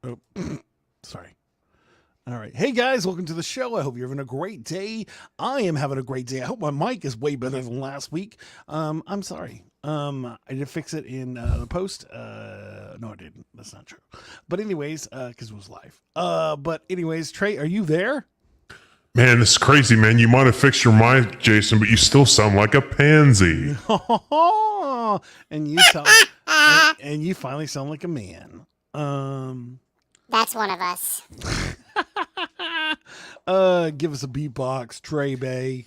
Oh, sorry. All right. Hey guys, welcome to the show. I hope you're having a great day. I am having a great day. I hope my mic is way better than last week. I'm sorry. I did fix it in the post. No, I didn't. That's not true. But anyways, because it was live. But anyways, Trey, are you there? Man, this is crazy, man. You might have fixed your mic, Jason, but you still sound like a pansy. and you sound, and you finally sound like a man. That's one of us. Give us a beatbox, Trey Bay.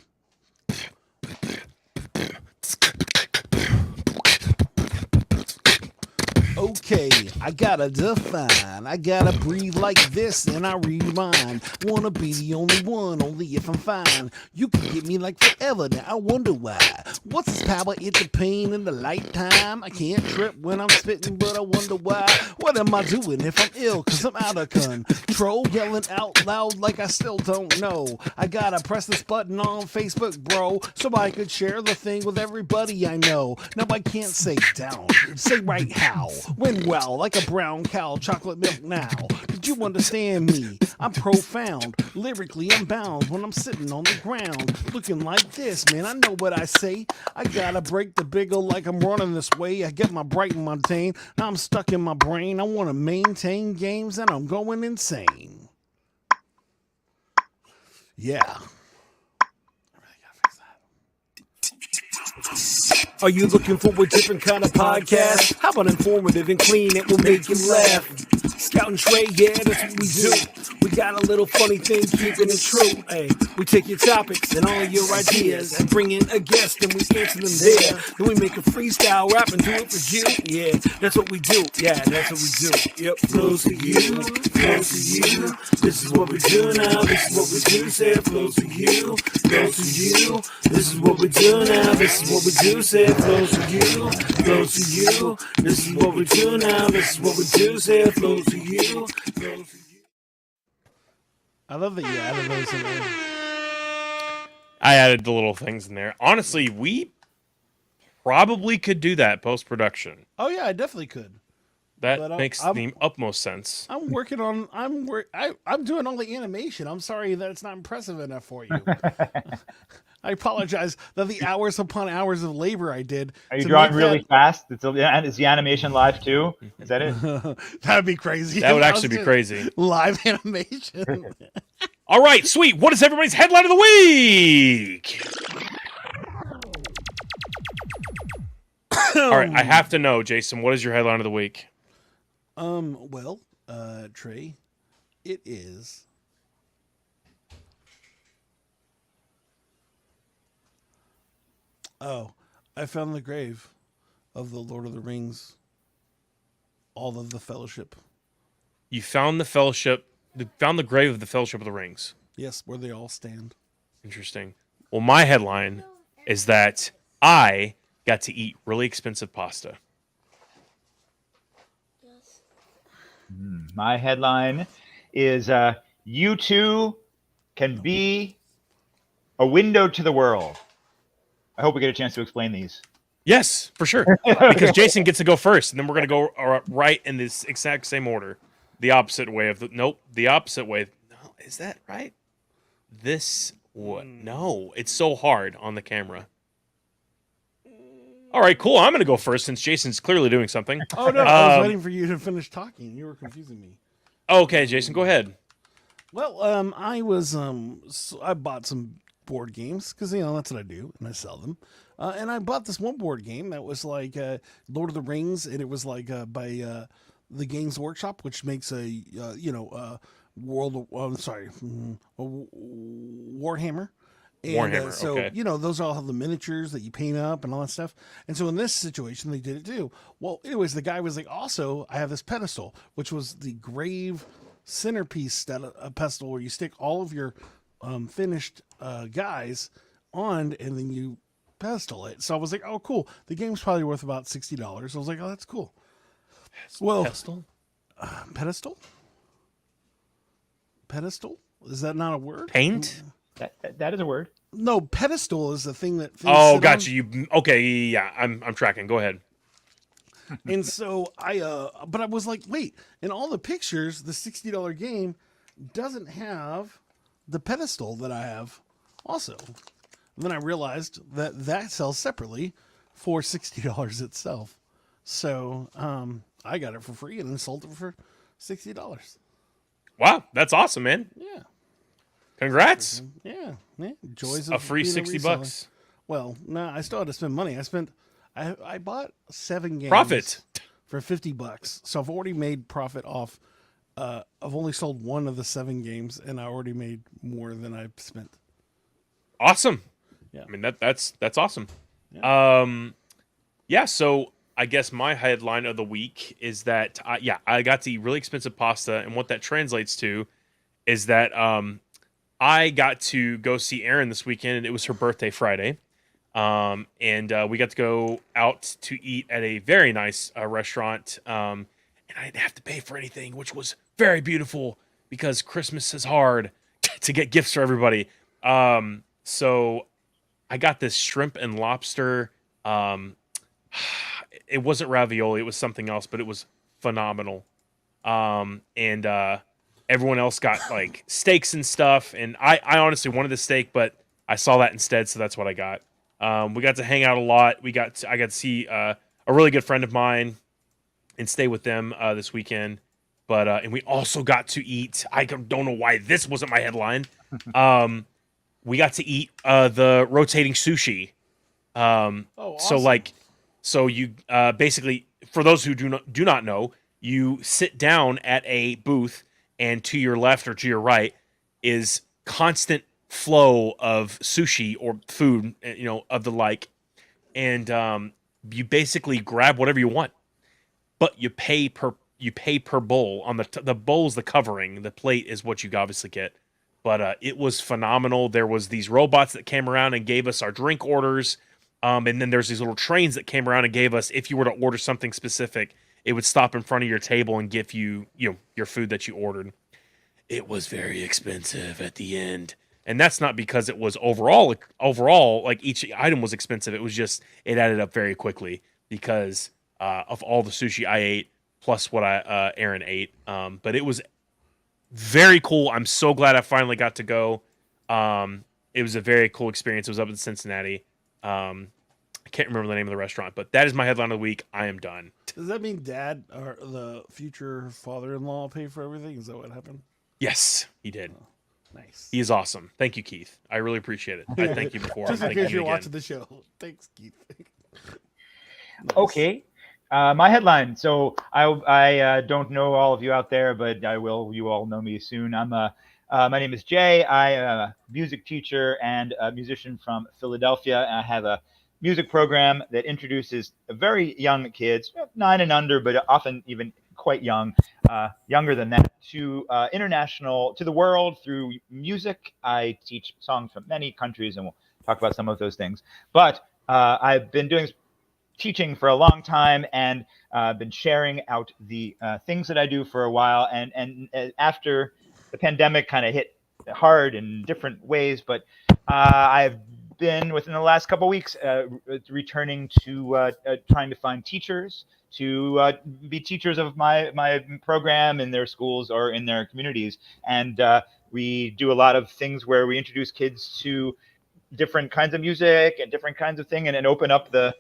Okay, I gotta define. I gotta breathe like this and I rewind. Wanna be the only one, only if I'm fine. You can get me like forever now, I wonder why. What's this power? It's the pain in the light time. I can't trip when I'm spitting, but I wonder why. What am I doing if I'm ill? Cause I'm out of control. Yelling out loud like I still don't know. I gotta press this button on Facebook, bro, so I could share the thing with everybody I know. Now I can't say down, say right how. When well, like a brown cow, chocolate milk now. Did you understand me? I'm profound. Lyrically, I'm bound when I'm sitting on the ground. Looking like this, man, I know what I say. I gotta break the big O like I'm running this way. I get my bright and mundane. Now I'm stuck in my brain. I wanna maintain games and I'm going insane. Yeah. Are you looking for a different kind of podcast? How about informative and clean? It will make you laugh. Scout and Trey, yeah, that's what we do. We got a little funny thing, keeping it true. Hey, we take your topics and all your ideas and bring in a guest and we answer them there. Then we make a freestyle rap and do it for you. Yeah, that's what we do. Yeah, that's what we do. Yep, flows to you, flows to you. This is what we do now. This is what we do. Say it flows to you, flows to you. This is what we do now. This is what we do. Say it flows to you, flows to you. This is what we do now. This is what we do. Say it flows to you, flows to you. I love that you added those in there. I added the little things in there. Honestly, we probably could do that post-production. Oh yeah, I definitely could. That makes the utmost sense. I'm working on. I'm doing all the animation. I'm sorry that it's not impressive enough for you. I apologize that the hours upon hours of labor I did. Are you drawing really fast? Is the animation live too? Is that it? That'd be crazy. That would actually be crazy. Live animation. All right, sweet. What is everybody's headline of the week? All right, I have to know, Jason. What is your headline of the week? Well, Trey, it is. Oh, I found the grave of the Lord of the Rings. All of the Fellowship. You found the Fellowship. Found the grave of the Fellowship of the Rings. Yes, where they all stand. Interesting. Well, my headline is that I got to eat really expensive pasta. My headline is you two can be a window to the world. I hope we get a chance to explain these. Yes, for sure. Because Jason gets to go first, and then we're going to go right in this exact same order. The opposite way of the... Nope, the opposite way. No, is that right? This... What? No, it's so hard on the camera. All right, cool. I'm going to go first since Jason's clearly doing something. Oh, no, I was waiting for you to finish talking. You were confusing me. Okay, Jason, go ahead. Well, I bought some board games because, that's what I do, and I sell them. And I bought this one board game that was like Lord of the Rings, and it was like by the Games Workshop, which makes a, Warhammer. And, Warhammer, so, okay. those all have the miniatures that you paint up and all that stuff. And so in this situation, they did it too. Well, anyways, the guy was like, also, I have this pedestal, which was the grave centerpiece pedestal where you stick all of your finished guys on and then you pedestal it. So I was like, oh, cool. The game's probably worth about $60. I was like, oh, that's cool. Well, pedestal? Pedestal? Pedestal? Is that not a word? Paint? That is a word. No, pedestal is the thing that. Oh, gotcha. You okay? Yeah, I'm tracking. Go ahead. And so but I was like, wait, in all the pictures, the $60 game doesn't have the pedestal that I have also. And then I realized that sells separately for $60 itself. So I got it for free and then sold it for $60. Wow, that's awesome, man. Yeah. Congrats. Yeah. Joys A of free being $60 reseller. bucks. Well, no, I still had to spend money. I bought 7 games Profit. for $50. So I've already made profit off. I've only sold one of the 7 games, and I already made more than I've spent. Awesome. Yeah. I mean that's awesome. Yeah. So I guess my headline of the week is that I got to eat really expensive pasta, and what that translates to is that I got to go see Erin this weekend, and it was her birthday Friday. And we got to go out to eat at a very nice restaurant, and I didn't have to pay for anything, which was very beautiful because Christmas is hard to get gifts for everybody. So I got this shrimp and lobster. It wasn't ravioli; it was something else, but it was phenomenal. And everyone else got like steaks and stuff, and I honestly wanted the steak, but I saw that instead, so that's what I got. We got to hang out a lot. I got to see a really good friend of mine and stay with them this weekend. But and we also got to eat. I don't know why this wasn't my headline. We got to eat the rotating sushi. Awesome. So you basically, for those who do not know, you sit down at a booth, and to your left or to your right is constant flow of sushi or food, of the like, and you basically grab whatever you want, but you pay per bowl. On the bowl's the covering, the plate is what you obviously get. But it was phenomenal. There was these robots that came around and gave us our drink orders, and then there's these little trains that came around and gave us, if you were to order something specific, it would stop in front of your table and give you your food that you ordered. It was very expensive at the end. And that's not because it was overall like each item was expensive. It was just it added up very quickly because of all the sushi I ate plus what Aaron ate. But it was very cool. I'm so glad I finally got to go. It was a very cool experience. It was up in Cincinnati. I can't remember the name of the restaurant, but that is my headline of the week. I am done. Does that mean Dad or the future father-in-law paid for everything? Is that what happened? Yes, he did. Nice. He is awesome. Thank you, Keith. I really appreciate it. I thank you before. Just I'm in thanking case you you're again. watching the show. Thanks, Keith. Nice. Okay. My headline. So I don't know all of you out there, but I will. You all know me soon. My name is Jay. I am a music teacher and a musician from Philadelphia. And I have a music program that introduces very young kids, 9 and under, but often even quite young, younger than that, to the world through music. I teach songs from many countries, and we'll talk about some of those things. But I've been doing teaching for a long time, and been sharing out the things that I do for a while. And after the pandemic kind of hit hard in different ways, but I've been within the last couple of weeks returning to trying to find teachers to be teachers of my program in their schools or in their communities. And we do a lot of things where we introduce kids to different kinds of music and different kinds of thing, and open up the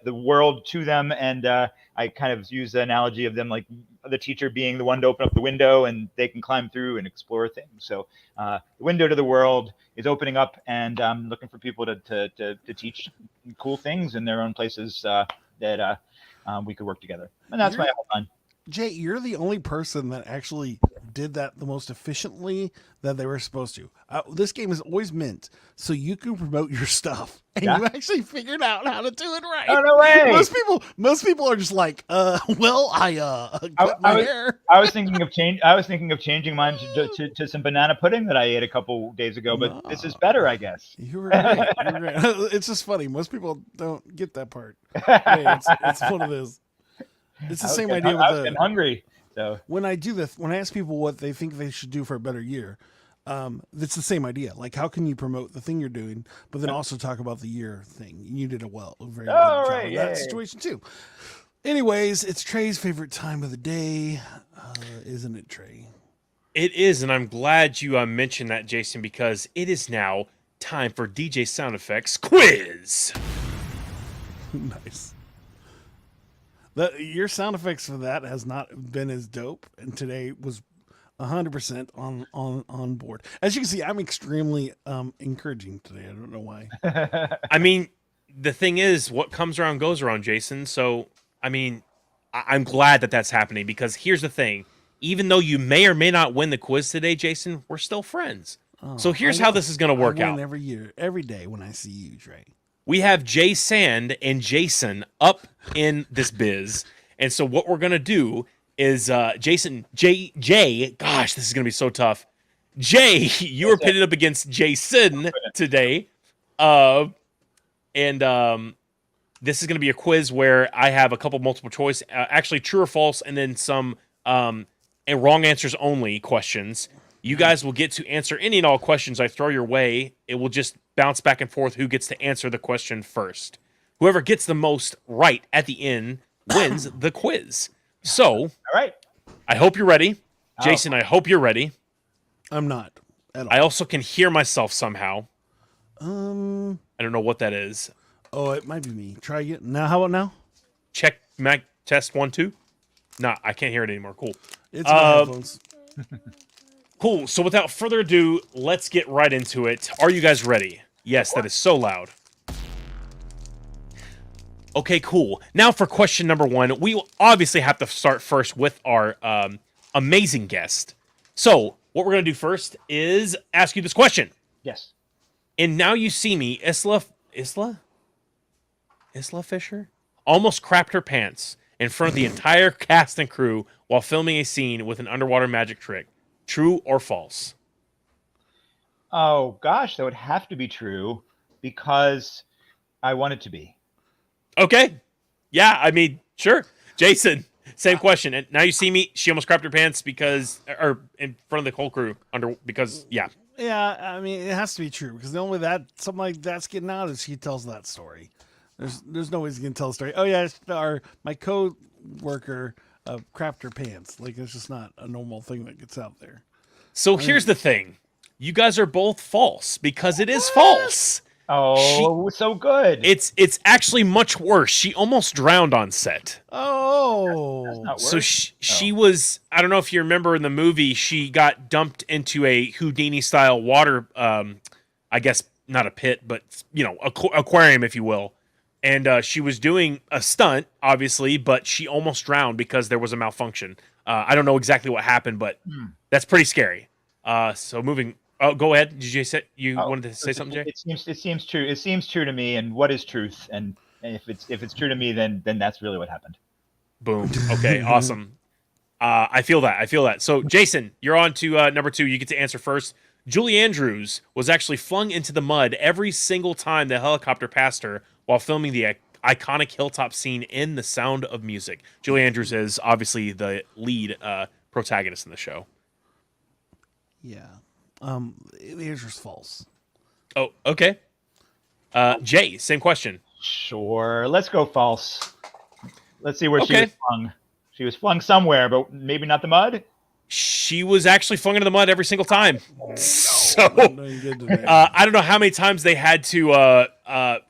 world to them. And I kind of use the analogy of them like the teacher being the one to open up the window, and they can climb through and explore things. So the window to the world is opening up, and I'm looking for people to teach cool things in their own places that we could work together. And that's my headline. Jay, you're the only person that actually did that the most efficiently that they were supposed to. This game is always meant so you can promote your stuff, and you actually figured out how to do it right. Oh, no way! Most people are just like, well, I cut my hair. I was thinking of changing mine to some banana pudding that I ate a couple days ago, but this is better, I guess. You were right. It's just funny. Most people don't get that part. Hey, it's one of those. It's the same idea with I've been hungry. So when I ask people what they think they should do for a better year, it's the same idea. Like, how can you promote the thing you're doing, but then also talk about the year thing? You did very good job in that situation too. Anyways, it's Trey's favorite time of the day, isn't it, Trey? It is, and I'm glad you mentioned that, Jason, because it is now time for DJ Sound Effects Quiz. Nice. Your sound effects for that has not been as dope, and today was 100% on board. As you can see, I'm extremely encouraging today. I don't know why. I mean, the thing is, what comes around goes around, Jason. So, I mean, I'm glad that that's happening because here's the thing. Even though you may or may not win the quiz today, Jason, we're still friends. So here's how this is going to work I win out. every year, every day when I see you, Trey. We have Jay Sand and Jason up in this biz. And so what we're going to do is Jay, gosh, this is going to be so tough. Jay, you were pitted up against Jason today. And this is going to be a quiz where I have a couple multiple choice, actually true or false, and then some and wrong answers only questions. You guys will get to answer any and all questions I throw your way. It will just bounce back and forth who gets to answer the question first. Whoever gets the most right at the end wins the quiz. So, All right. I hope you're ready. Jason, I hope you're ready. I'm not at all. I also can hear myself somehow. I I don't know what that is. Oh, it might be me. Try again. Now, how about now? Check, Mac, test 1, 2. Nah, I can't hear it anymore. Cool. It's my headphones. Cool. So without further ado, let's get right into it. Are you guys ready? Yes, that is so loud. Okay, cool. Now for question number 1. We will obviously have to start first with our amazing guest. So what we're going to do first is ask you this question. Yes. And Now You See Me, Isla Fisher almost crapped her pants in front of the entire cast and crew while filming a scene with an underwater magic trick. True or false? Oh gosh, that would have to be true because I want it to be. Okay. Yeah, I mean, sure. Jason, same question. And Now You See Me, she almost crapped her pants or in front of the whole crew yeah. Yeah, I mean, it has to be true because the only way that something like that's getting out is she tells that story. There's no way he's gonna tell the story. Oh yeah, my co-worker crapped her pants. Like it's just not a normal thing that gets out there. So here's the thing. You guys are both false because it is false. Oh, so good. It's actually much worse. She almost drowned on set. Oh, Not So worse. she was, I don't know if you remember in the movie, she got dumped into a Houdini style water, I guess not a pit, but aquarium, if you will. And she was doing a stunt, obviously, but she almost drowned because there was a malfunction. I don't know exactly what happened, but that's pretty scary. So moving. Oh, go ahead. Did you say you wanted to say something, Jay? It seems true. It seems true to me. And what is truth? And if it's true to me, then that's really what happened. Boom. Okay. Awesome. I feel that. So, Jason, you're on to number 2. You get to answer first. Julie Andrews was actually flung into the mud every single time the helicopter passed her while filming the iconic hilltop scene in The Sound of Music. Julie Andrews is obviously the lead protagonist in the show. yeah. The answer's false. Oh, okay. Jay, same question. Sure. Let's go false. Let's see where she Okay. was flung. She was flung somewhere, but maybe not the mud. She was actually flung into the mud every single time. So Not doing good today. I don't know how many times they had to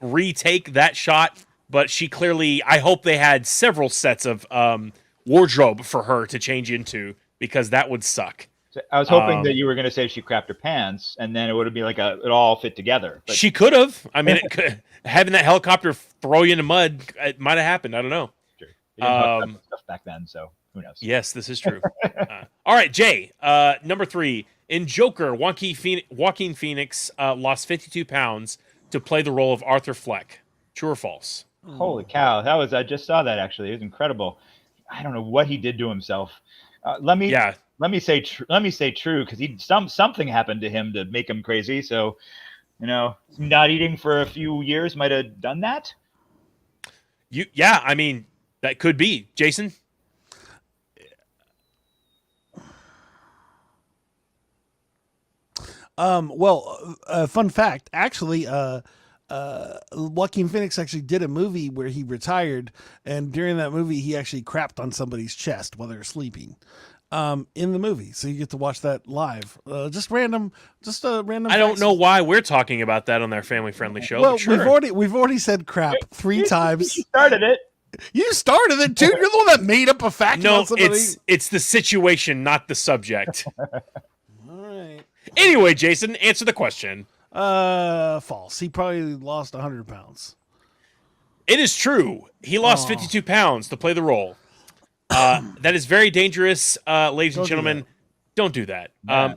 retake that shot, but she clearly, I hope they had several sets of wardrobe for her to change into because that would suck. So I was hoping that you were going to say she crapped her pants, and then it would be like it all fit together. But She could have. I mean, having that helicopter throw you in the mud, it might have happened. I don't know. sure. They didn't hook up stuff back then, so who knows? Yes, this is true. All right, Jay. Number 3. In Joker, Joaquin Phoenix lost 52 pounds to play the role of Arthur Fleck. True or false? Holy cow! I just saw that actually. It was incredible. I don't know what he did to himself. Let me say true because something happened to him to make him crazy. So, not eating for a few years might have done that. Yeah, I mean, that could be. Jason? Well, fun fact. Actually, Joaquin Phoenix actually did a movie where he retired, and during that movie, he actually crapped on somebody's chest while they were sleeping. In the movie, so you get to watch that live. Just a random. I don't know why we're talking about that on their family-friendly show. Well, but sure. we've already said crap 3 times. You started it. You started it, dude. You're the one that made up a fact No, about somebody. it's the situation, not the subject. All right. Anyway, Jason, answer the question. False. He probably lost 100 pounds. It is true. He lost 52 pounds to play the role. That is very dangerous, ladies and gentlemen. Don't do that.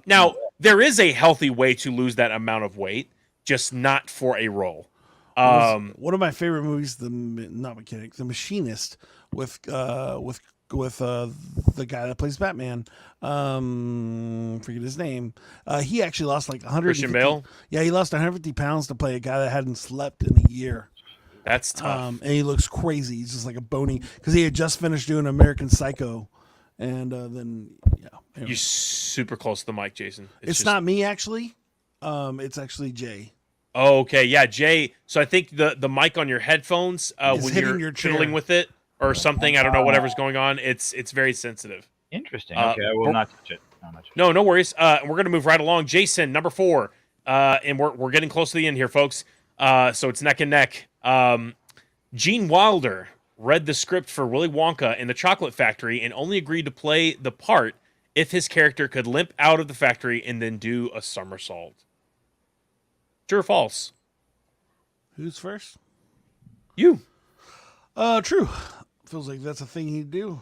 Now, there is a healthy way to lose that amount of weight, just not for a role. One of my favorite movies, The Machinist, with the guy that plays Batman. Forget his name. He actually lost like 150. Christian Bale? Yeah, he lost 150 pounds to play a guy that hadn't slept in a year. That's tough. And he looks crazy. He's just like a bony because he had just finished doing American Psycho, and then anyway. You're super close to the mic, Jason. It's just... not me actually. It's actually Jay. Oh, okay, yeah, Jay. So I think the mic on your headphones when hitting you're your chair. fiddling with it or something, I don't know, whatever's going on. It's very sensitive. Interesting. Okay, I will not touch it. No worries. We're gonna move right along. Jason, number 4, and we're getting close to the end here, folks. So it's neck and neck. Gene Wilder read the script for Willy Wonka in the Chocolate Factory and only agreed to play the part if his character could limp out of the factory and then do a somersault. True or false? Who's first? You. True. Feels like that's a thing he'd do.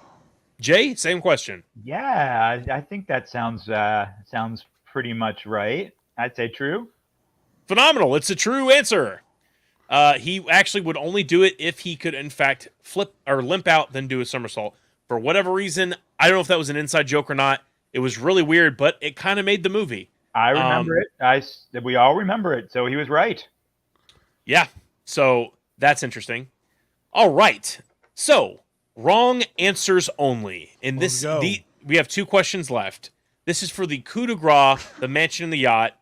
Jay, same question. Yeah, I think that sounds pretty much right. I'd say true. Phenomenal. It's a true answer. He actually would only do it if he could, in fact, flip or limp out, then do a somersault. For whatever reason, I don't know if that was an inside joke or not. It was really weird, but it kind of made the movie. I remember it. We all remember it, so he was right. Yeah, so that's interesting. All right. So, wrong answers only. In this, we have 2 questions left. This is for the coup de grace, the mansion and the yacht.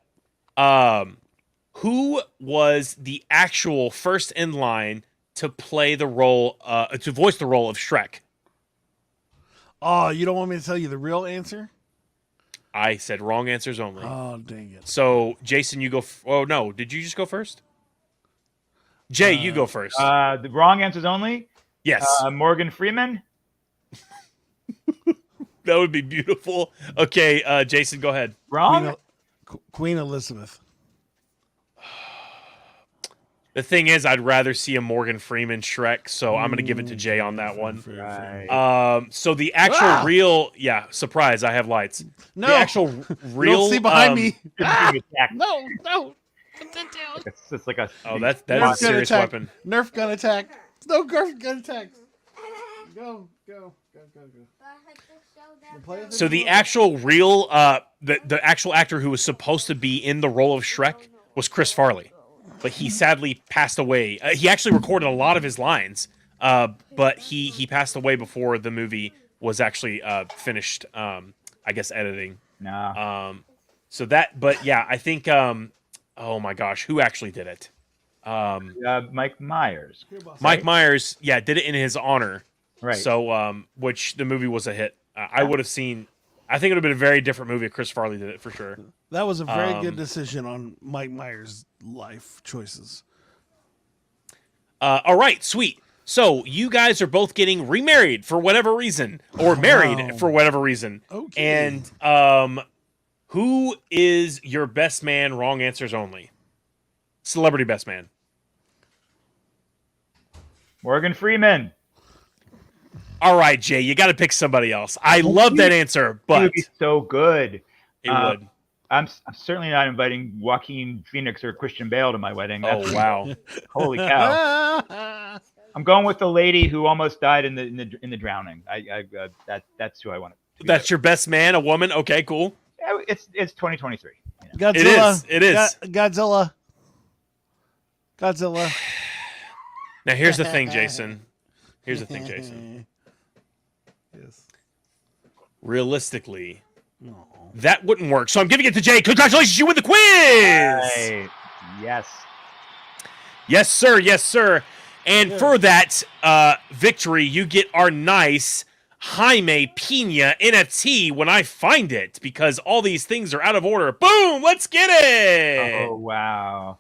Who was the actual first in line to play the role, to voice the role of Shrek? Oh, you don't want me to tell you the real answer? I said wrong answers only. Oh, dang it. So, Jason, you go. Oh, no. Did you just go first? Jay, you go first. The wrong answers only? Yes. Morgan Freeman? That would be beautiful. Okay, Jason, go ahead. Wrong? Queen Elizabeth. The thing is, I'd rather see a Morgan Freeman Shrek, so I'm going to give it to Jay on that one. Right. So the actual real, surprise, I have lights. No. The actual real. Don't see behind me. No. It's like a. Oh, that's Nerf a serious gun attack. weapon. Nerf gun attack. No Nerf gun attack. Go. So the actual real, the actual actor who was supposed to be in the role of Shrek was Chris Farley, but he sadly passed away. He actually recorded a lot of his lines, but he passed away before the movie was actually finished. I guess editing. Nah. So that, but yeah, I think. Oh my gosh, who actually did it? Mike Myers. Mike Myers, did it in his honor. Right. So, which the movie was a hit. I would have seen. I think it would have been a very different movie if Chris Farley did it for sure. That was a very good decision on Mike Myers' life choices. All right, sweet. So you guys are both getting remarried for whatever reason, or married for whatever reason. Okay. And who is your best man? Wrong answers only. Celebrity best man. Morgan Freeman. All right, Jay, you got to pick somebody else. I love that answer, but It would be so good. it would. I'm certainly not inviting Joaquin Phoenix or Christian Bale to my wedding. Oh wow! Holy cow! I'm going with the lady who almost died in the drowning. That's who I want to. That's your best man, a woman. Okay, cool. It's 2023. You Godzilla. know? It is. Godzilla. Now here's the thing, Jason. Here's the thing, Jason. Yes. Realistically, No. that wouldn't work. So I'm giving it to Jay. Congratulations, you win the quiz. Right. Yes. Yes, sir. Yes, sir. And for that victory, you get our nice Jaime Pina NFT when I find it, because all these things are out of order. Boom! Let's get it. Oh wow,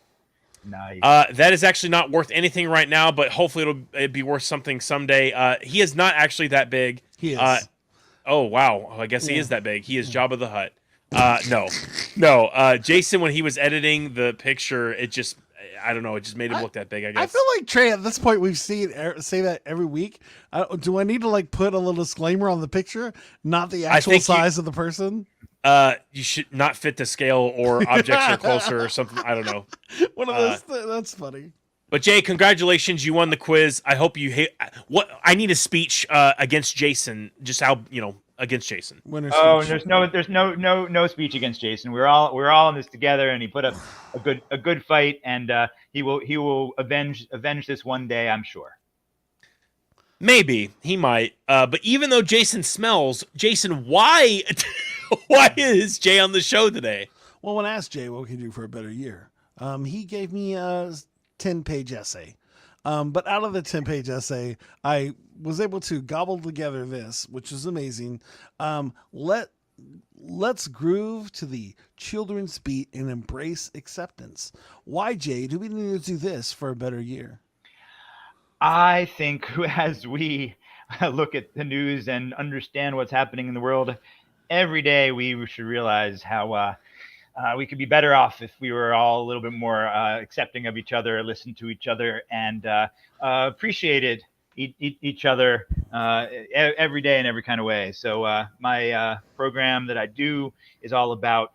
nice. That is actually not worth anything right now, but hopefully it'll be worth something someday. He is not actually that big. He is. Oh wow, I guess he Yeah. is that big. He is Jabba the Hutt. No. Jason, when he was editing the picture, I don't know, it just made him look that big, I guess. I feel like Trey. At this point, we've seen say that every week. Do I need to like put a little disclaimer on the picture, not the actual size of the person? You should not fit to scale, or objects are closer, or something. I don't know. One of those. That's funny. But Jay, congratulations, you won the quiz. I hope you hate. What I need a speech against Jason. Just how against Jason. Winner's Oh, speech. there's no speech against Jason. We're all in this together, and he put up a good fight, and he will avenge this one day, I'm sure. Maybe he might. But even though Jason smells, Jason, why why is Jay on the show today? Well, when I asked Jay what we can do for a better year, he gave me a 10-page essay. But out of the 10-page essay, I was able to gobble together this, which is amazing. Let's groove to the children's beat and embrace acceptance. Why, Jay, do we need to do this for a better year? I think as we look at the news and understand what's happening in the world every day, we should realize how we could be better off if we were all a little bit more accepting of each other, listen to each other, and appreciated each other every day in every kind of way. So my program that I do is all about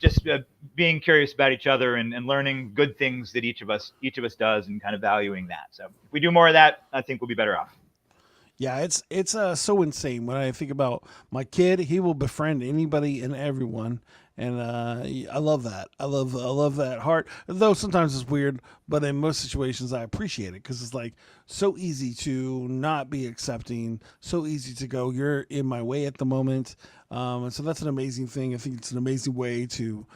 just being curious about each other and learning good things that each of us does, and kind of valuing that. So if we do more of that, I think we'll be better off. Yeah, it's so insane when I think about my kid. He will befriend anybody and everyone, and I love that. I love that heart. Though sometimes it's weird, but in most situations I appreciate it, because it's like so easy to not be accepting, so easy to go, you're in my way at the moment, and so that's an amazing thing. I think it's an amazing way to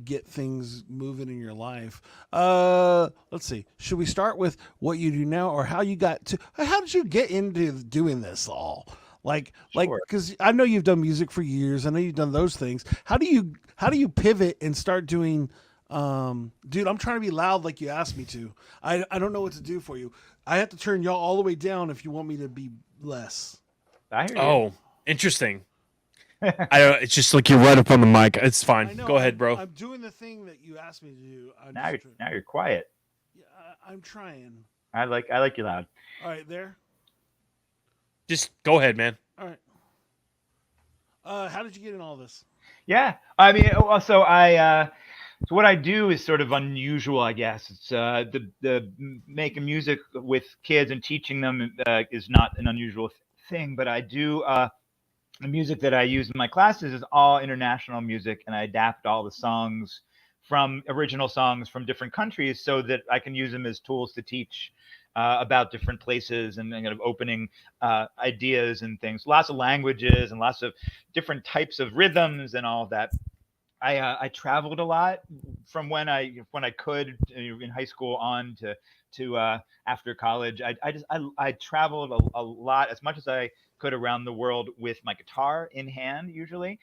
get things moving in your life. Let's see. Should we start with what you do now, or how did you get into doing this all? Like, because I know you've done music for years. I know you've done those things. How do you pivot and start doing? Dude, I'm trying to be loud like you asked me to. I don't know what to do for you. I have to turn y'all all the way down if you want me to be less. I hear you. Oh, interesting. I don't. It's just like you're right up on the mic. It's fine. Go ahead, bro. I'm doing the thing that you asked me to do. Now you're quiet. Yeah, I'm trying. I like you loud. All right, there. Just go ahead, man. All right. How did you get in all this? Yeah, I mean, also so what I do is sort of unusual, I guess. It's the making music with kids and teaching them is not an unusual thing, but I do the music that I use in my classes is all international music, and I adapt all the songs from original songs from different countries so that I can use them as tools to teach about different places and kind of opening ideas and things. Lots of languages and lots of different types of rhythms and all of that. I traveled a lot from when I could in high school on to after college. I traveled a lot, as much as I could, around the world with my guitar in hand, usually.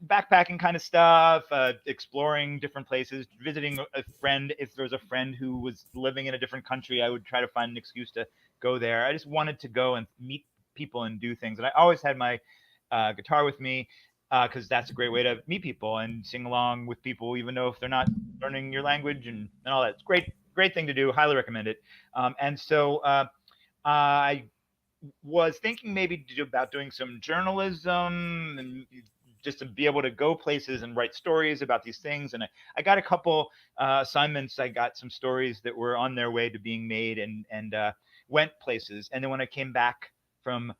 Backpacking kind of stuff, exploring different places, visiting a friend. If there was a friend who was living in a different country, I would try to find an excuse to go there. I just wanted to go and meet people and do things. And I always had my guitar with me, because that's a great way to meet people and sing along with people, even though if they're not learning your language and all that. It's great thing to do. Highly recommend it. And so I was thinking maybe about doing some journalism and just to be able to go places and write stories about these things. And I got a couple assignments. I got some stories that were on their way to being made and went places. And then when I came back from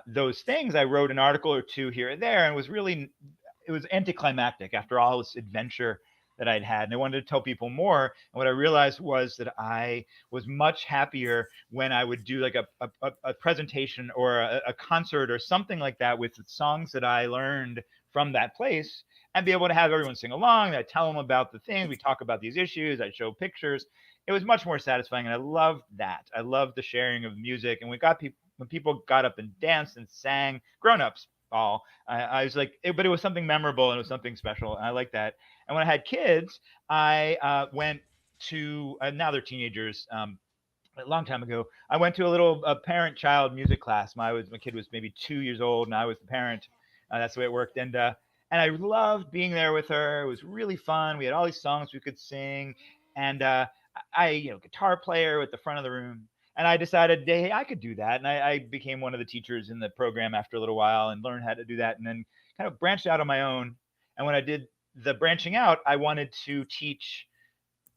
those things, I wrote an article or two here and there, and it was anticlimactic after all this adventure that I'd had, and I wanted to tell people more. And what I realized was that I was much happier when I would do like a presentation or a concert or something like that with songs that I learned from that place, and be able to have everyone sing along. I tell them about the things, we talk about these issues, I show pictures. It was much more satisfying, and I loved that. I loved the sharing of music, and when people got up and danced and sang, grown-ups all, I was like, but it was something memorable and it was something special, and I like that. And when I had kids, I went to now they're teenagers. A long time ago, I went to a little parent-child music class. My kid was maybe 2 years old, and I was the parent. That's the way it worked, and I loved being there with her. It was really fun. We had all these songs we could sing, and guitar player at the front of the room. And I decided, hey, I could do that. And I became one of the teachers in the program after a little while and learned how to do that, and then kind of branched out on my own. And when I did the branching out, I wanted to teach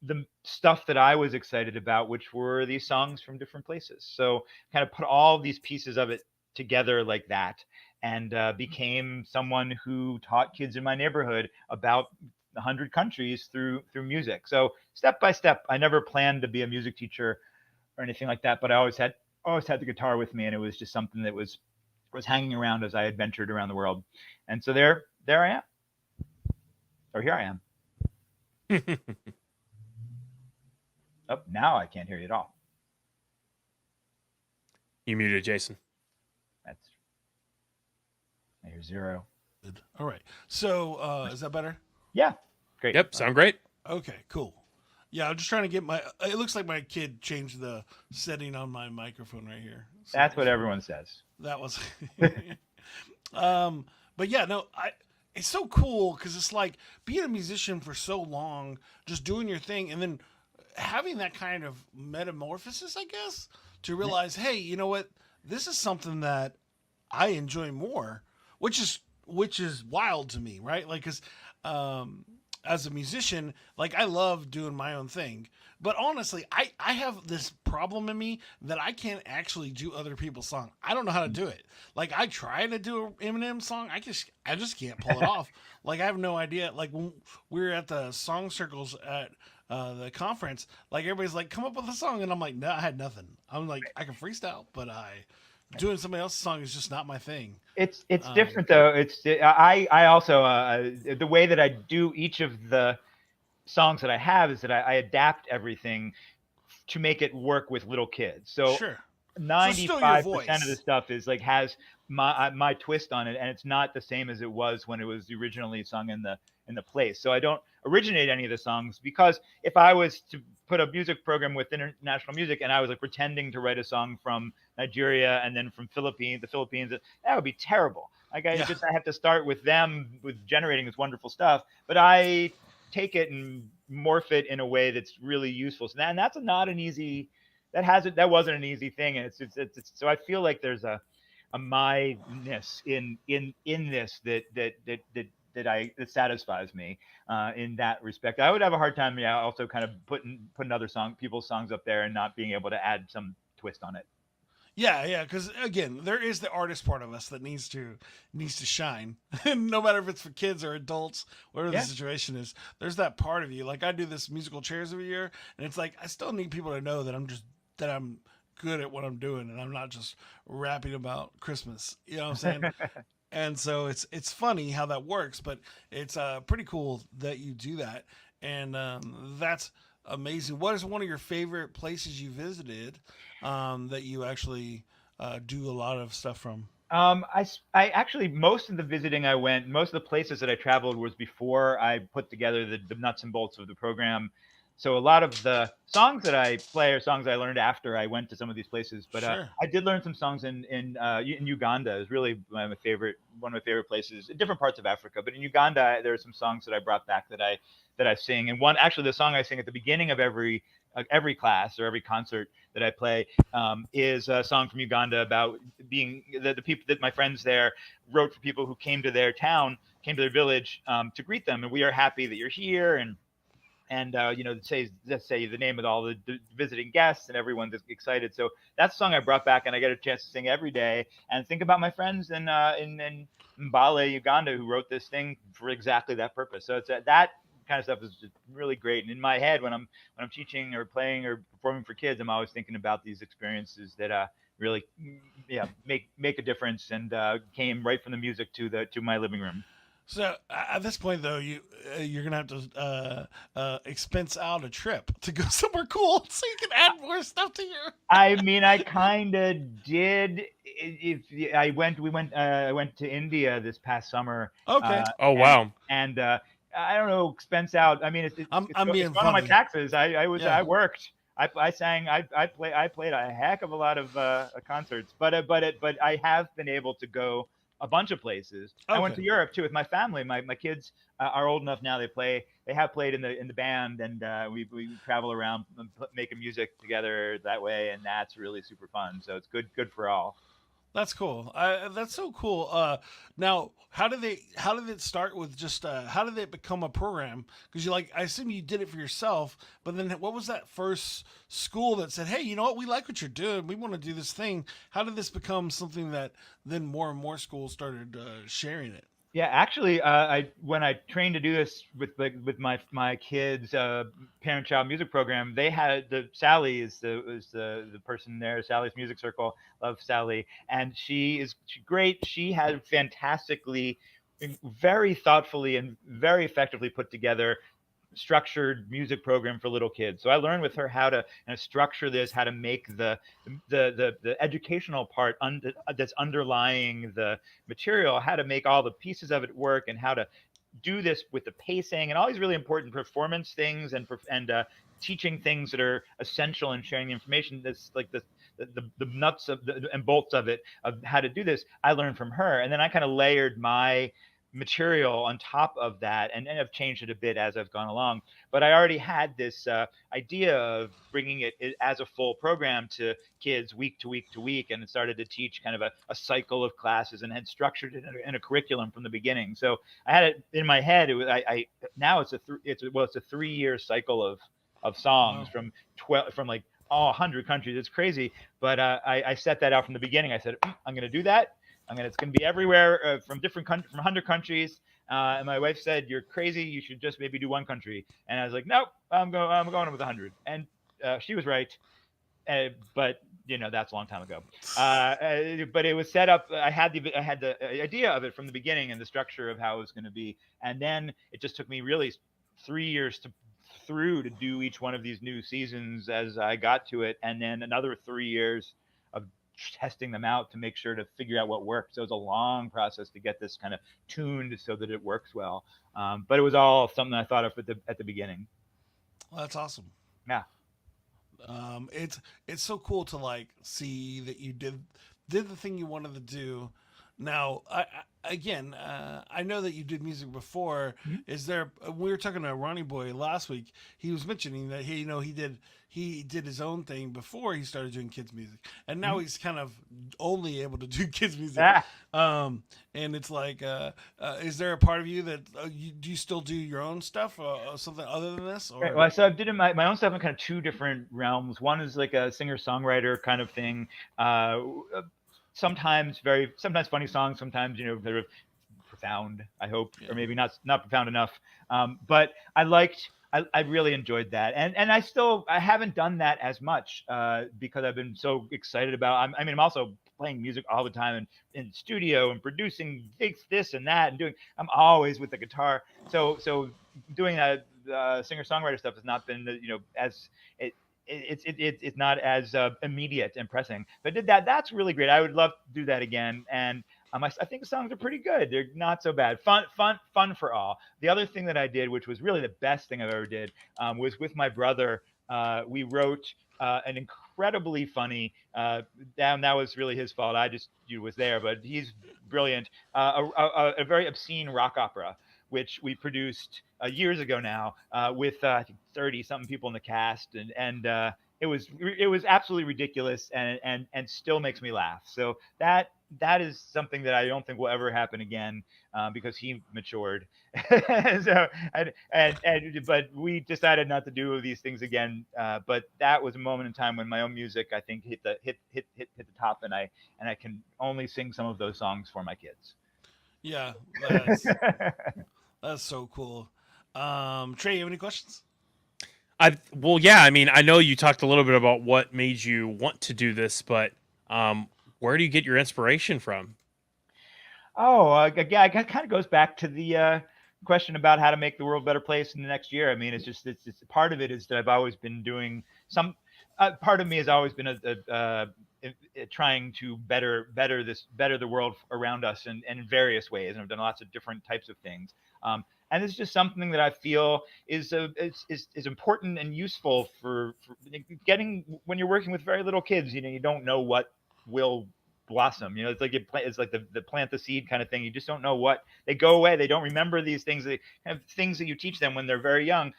the stuff that I was excited about, which were these songs from different places. So kind of put all these pieces of it together like that, and became someone who taught kids in my neighborhood about 100 countries through music. So step by step, I never planned to be a music teacher or anything like that, but I always had the guitar with me, and it was just something that was hanging around as I adventured around the world. And so there I am, or here I am. Oh, now I can't hear you at all. You muted, Jason. I hear 0. All right. So is that better? Yeah, great. Yep, sound great. Okay, cool. Yeah, I'm just trying to get my. It looks like my kid changed the setting on my microphone right here. So That's what everyone says. that was. But yeah, no, it's so cool because it's like being a musician for so long, just doing your thing, and then having that kind of metamorphosis, I guess, to realize, hey, you know what, this is something that I enjoy more, which is wild to me, right? Like, because as a musician, like, I love doing my own thing, but honestly, I have this problem in me that I can't actually do other people's song. I don't know how to do it. Like, I try to do an Eminem song, I just can't pull it off. Like, I have no idea. Like, when we were at the song circles at the conference, like, everybody's like, come up with a song, and I'm like, no, I had nothing. I'm like, I can freestyle, but doing somebody else's song is just not my thing. It's different though. I also the way that I do each of the songs that I have is that I adapt everything to make it work with little kids. So Sure. 95% of the stuff is like has my twist on it, and it's not the same as it was when it was originally sung in the place. So I don't originate any of the songs, because if I was to put a music program with international music and I was like pretending to write a song from Nigeria and then from the Philippines, that would be terrible. Like I have to start with them with generating this wonderful stuff, but I take it and morph it in a way that's really useful. So that's not an easy. That wasn't an easy thing, and it's so I feel like there's a my-ness in this that satisfies me in that respect. I would have a hard time, also kind of putting other people's songs up there and not being able to add some twist on it. Yeah, because again, there is the artist part of us that needs to shine, no matter if it's for kids or adults, whatever the situation is. There's that part of you. Like, I do this musical chairs every year, and it's like I still need people to know that I'm good at what I'm doing, and I'm not just rapping about Christmas. You know what I'm saying? And so it's funny how that works, but it's pretty cool that you do that, and that's amazing. What is one of your favorite places you visited that you actually do a lot of stuff from? I actually, most of the visiting most of the places that I traveled was before I put together the nuts and bolts of the program. So a lot of the songs that I play are songs I learned after I went to some of these places. But Sure. I did learn some songs in Uganda. Is really one of my favorite places in different parts of Africa. But in Uganda, there are some songs that I brought back that I sing. And the song I sing at the beginning of every class or every concert that I play is a song from Uganda about being the people that my friends there wrote for people who came to their town, came to their village to greet them. And we are happy that you're here, and say the name of all the visiting guests, and everyone's excited. So that's a song I brought back, and I get a chance to sing every day and think about my friends in Mbale, Uganda, who wrote this thing for exactly that purpose. So it's that kind of stuff is just really great. And in my head, when I'm teaching or playing or performing for kids, I'm always thinking about these experiences that really, make a difference, and came right from the music to my living room. So at this point, though, you're gonna have to expense out a trip to go somewhere cool, so you can add more stuff to your. I mean, I kind of did. If I went, we went. I went to India this past summer. Okay. Oh wow. And I don't know, expense out. I mean, I'm it's being gone on my funny. taxes. I Yeah. worked. I sang. I played a heck of a lot of concerts. But I have been able to go a bunch of places. I went Okay. to Europe too with my family. My kids are old enough now. They have played in the band, and we travel around making music together that way, and that's really super fun. So it's good for all. That's cool. That's so cool. Now, how did it start with just how did it become a program? Because I assume you did it for yourself, but then what was that first school that said, "Hey, you know what? We like what you're doing. We want to do this thing." How did this become something that then more and more schools started sharing it? Yeah, actually, when I trained to do this with my kids' parent-child music program, they had Sally is the person there. Sally's Music Circle. Love Sally, and she's great. She had fantastically, very thoughtfully, and very effectively put together structured music program for little kids. So I learned with her how to structure this, how to make the educational part that's underlying the material, how to make all the pieces of it work, and how to do this with the pacing and all these really important performance things, and teaching things that are essential and sharing the information. That's like the nuts of and bolts of it, of how to do this. I learned from her, and then I kind of layered my material on top of that, and I've changed it a bit as I've gone along. But I already had this idea of bringing it as a full program to kids week to week to week, and it started to teach kind of a cycle of classes, and had structured it in a curriculum from the beginning. So I had it in my head. It was I now it's a 3-year cycle of songs. Wow. From 12 from like 100 countries. It's crazy, but I set that out from the beginning. I said, I'm going to do that. It's going to be everywhere, from from 100 countries. And my wife said, "You're crazy. You should just maybe do one country." And I was like, "Nope, I'm going with 100." And she was right. But that's a long time ago. But it was set up. I had the idea of it from the beginning, and the structure of how it was going to be. And then it just took me really 3 years to do each one of these new seasons as I got to it, and then another 3 years of testing them out to make sure to figure out what worked. So it was a long process to get this kind of tuned so that it works well. But it was all something I thought of at the beginning. Well, that's awesome. Yeah. It's so cool to see that you did the thing you wanted to do. Now, I know that you did music before. Mm-hmm. Is there? We were talking to Ronnie Boy last week. He was mentioning that he did his own thing before he started doing kids music, and now he's kind of only able to do kids music. Ah. And it's is there a part of you that do you still do your own stuff or something other than this? Or Right. Well, so I did my own stuff in kind of two different realms. One is like a singer-songwriter kind of thing. Sometimes funny songs, sometimes sort of profound, I hope, or maybe not profound enough. But I really enjoyed that, and I haven't done that as much because I've been so excited about. I'm also playing music all the time, and in studio and producing this and that, and I'm always with the guitar. So doing that singer-songwriter stuff has not been as it's not as immediate and pressing. But I did that. That's really great. I would love to do that again. And I think the songs are pretty good. They're not so bad. Fun for all. The other thing that I did, which was really the best thing I've ever did, was with my brother. We wrote an incredibly funny. That was really his fault. I just was there, but he's brilliant. A very obscene rock opera, which we produced years ago now, with I think 30-something people in the cast, and it was absolutely ridiculous, and still makes me laugh. So that is something that I don't think will ever happen again, because he matured. So but we decided not to do these things again. But that was a moment in time when my own music, I think, hit the top, and I can only sing some of those songs for my kids. yeah, that's so cool. Trey, you have any questions? Well, yeah. I mean, I know you talked a little bit about what made you want to do this, but where do you get your inspiration from? Oh, yeah, it kind of goes back to the question about how to make the world a better place in the next year. I mean, it's part of it is that I've always been doing some. Part of me has always been trying to better the world around us in various ways, and I've done lots of different types of things. And it's just something that I feel is important and useful for getting when you're working with very little kids. You know, you don't know what will blossom. You know, it's like it's like the plant the seed kind of thing. You just don't know what they go away. They don't remember these things. They have things that you teach them when they're very young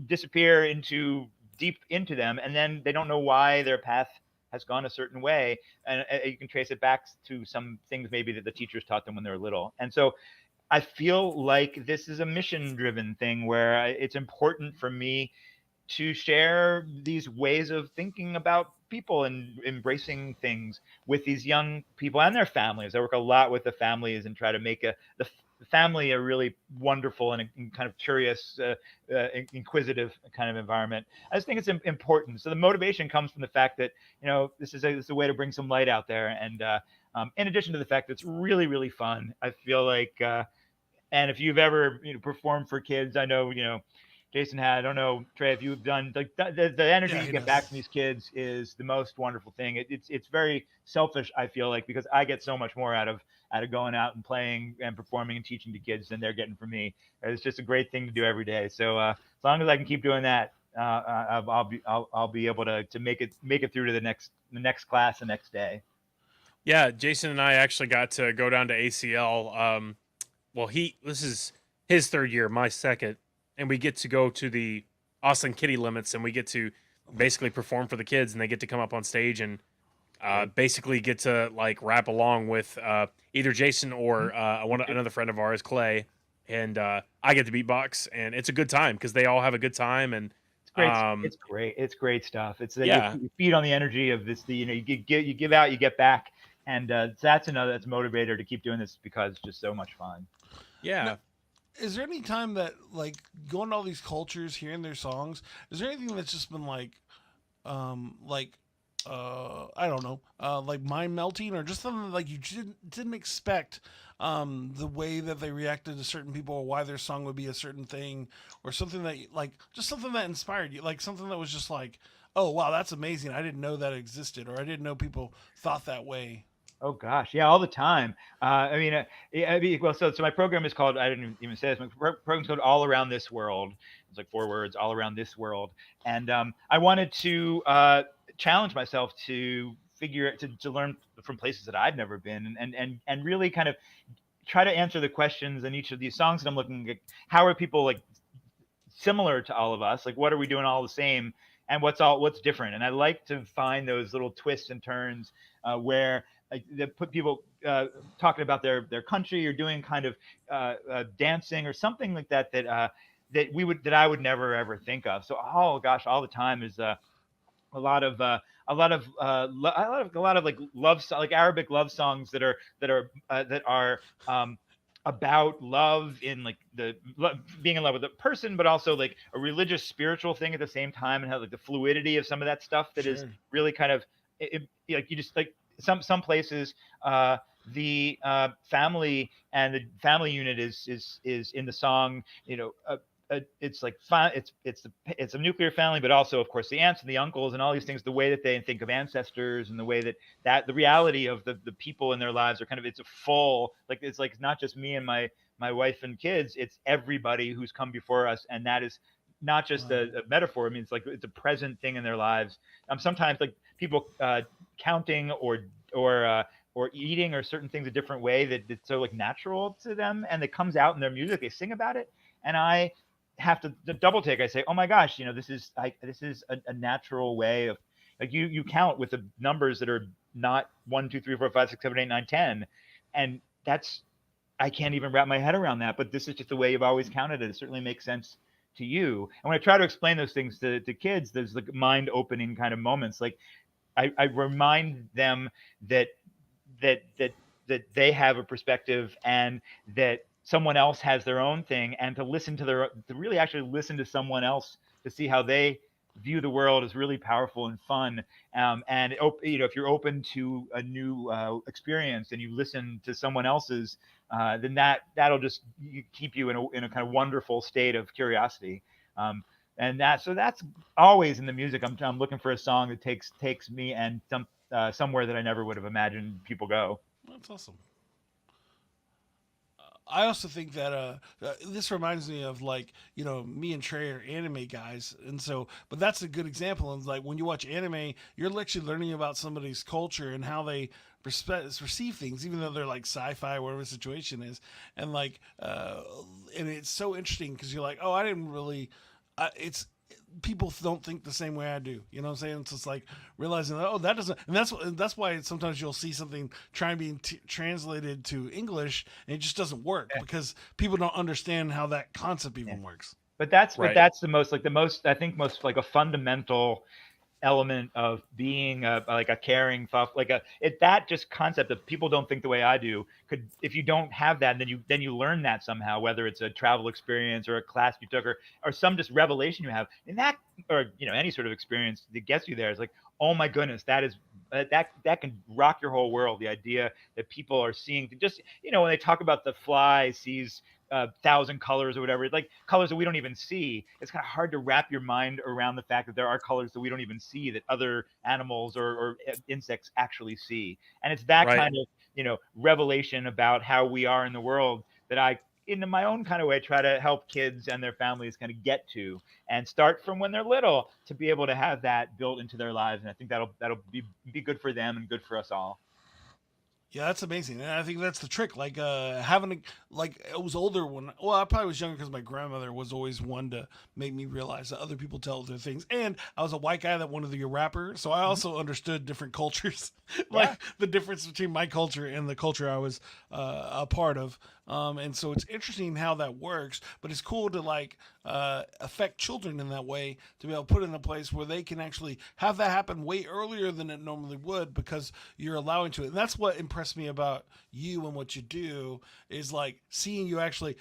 disappear into deep into them, and then they don't know why their path has gone a certain way, and you can trace it back to some things maybe that the teachers taught them when they were little. And so I feel like this is a mission driven thing where it's important for me to share these ways of thinking about people and embracing things with these young people and their families. I work a lot with the families and try to make the family a really wonderful and kind of curious, inquisitive kind of environment. I just think it's important. So the motivation comes from the fact that, you know, this is a way to bring some light out there. And in addition to the fact that it's really, really fun, I feel like, and if you've ever performed for kids, I know, Jason had, I don't know, Trey, if you've done like the energy Yeah, you he get does. back from these kids is the most wonderful thing. It's very selfish, I feel like, because I get so much more out of going out and playing and performing and teaching to kids than they're getting from me. It's just a great thing to do every day. So as long as I can keep doing that, I'll be able to make it through to the next class the next day. Yeah, Jason and I actually got to go down to ACL. Well, this is his third year, my second, and we get to go to the Austin Kitty Limits, and we get to basically perform for the kids, and they get to come up on stage and basically get to like rap along with either Jason or another friend of ours, Clay, and I get to beatbox, and it's a good time because they all have a good time, and It's great. um, It's great. It's great stuff. It's that yeah, you feed on the energy of this. You give out, you get back, and that's a motivator to keep doing this because it's just so much fun. yeah. Is there any time that like going to all these cultures, hearing their songs? Is there anything that's just been like I don't know, like mind melting, or just something like you didn't expect, the way that they reacted to certain people, or why their song would be a certain thing, or something that like just something that inspired you, like something that was just like, oh wow, that's amazing, I didn't know that existed, or I didn't know people thought that way. Oh gosh, yeah, all the time. Yeah, well, so my program is called. I didn't even say this. My program's called All Around This World. It's like 4 words, all around this world. And I wanted to challenge myself to to learn from places that I've never been, and really kind of try to answer the questions in each of these songs that I'm looking at. How are people like similar to all of us? Like, what are we doing all the same? And what's different? And I like to find those little twists and turns where like they put people talking about their country or doing kind of dancing or something like that that I would never ever think of. So oh gosh, all the time is a lot of a lot of like like Arabic love songs that are about love in like being in love with a person, but also like a religious spiritual thing at the same time, and how like the fluidity of some of that stuff that is Sure. really kind of like you just like some places the family and the family unit is in the song, it's like it's a nuclear family, but also of course the aunts and the uncles and all these things, the way that they think of ancestors and the way that the reality of the people in their lives are kind of, it's a full, like it's like not just me and my wife and kids, it's everybody who's come before us, and that is not just a metaphor. I mean, it's like it's a present thing in their lives. Sometimes like people counting or eating or certain things a different way that it's so like natural to them, and it comes out in their music. They sing about it, and I have to double take. I say, oh my gosh, this is a natural way of, like, you count with the numbers that are not 1, 2, 3, 4, 5, 6, 7, 8, 9, 10, and that's, I can't even wrap my head around that. But this is just the way you've always counted it. It certainly makes sense to you. And when I try to explain those things to kids, there's like mind opening kind of moments. Like I remind them that that they have a perspective, and that someone else has their own thing, and to really actually listen to someone else to see how they view the world is really powerful and fun. And if you're open to a new experience and you listen to someone else's, then that'll just keep you in a kind of wonderful state of curiosity. And that's always in the music. I'm looking for a song that takes me and somewhere that I never would have imagined people go. That's awesome. I also think that this reminds me of, like, me and Trey are anime guys, and so, but that's a good example of, like, when you watch anime, you're actually learning about somebody's culture and how they perceive things, even though they're like sci-fi, whatever the situation is, and like, and it's so interesting because you're like, oh, I didn't really, it's people don't think the same way I do. You know what I'm saying? It's just like realizing that, oh, that doesn't, and that's why sometimes you'll see something trying to be translated to English and it just doesn't work because people don't understand how that concept even works. But that's the most I think most like a fundamental element of being like a caring that just concept of people don't think the way I do if you don't have that, then you learn that somehow, whether it's a travel experience or a class you took or some just revelation you have, and that, or any sort of experience that gets you there is like, oh my goodness, that is that can rock your whole world. The idea that people are seeing, just when they talk about the fly sees 1,000 colors or whatever, like colors that we don't even see. It's kind of hard to wrap your mind around the fact that there are colors that we don't even see that other animals or insects actually see. And it's that kind of, revelation about how we are in the world that I, in my own kind of way, try to help kids and their families kind of get to and start from when they're little to be able to have that built into their lives. And I think that'll be good for them and good for us all. Yeah, that's amazing, and I think that's the trick. Like having I was older when, well, I probably was younger because my grandmother was always one to make me realize that other people tell their things, and I was a white guy that wanted to be a rapper, so I also understood different cultures, like the difference between my culture and the culture I was a part of. And so it's interesting how that works, but it's cool to affect children in that way, to be able to put it in a place where they can actually have that happen way earlier than it normally would because you're allowing to it. And that's what impressed me about you and what you do is like seeing you actually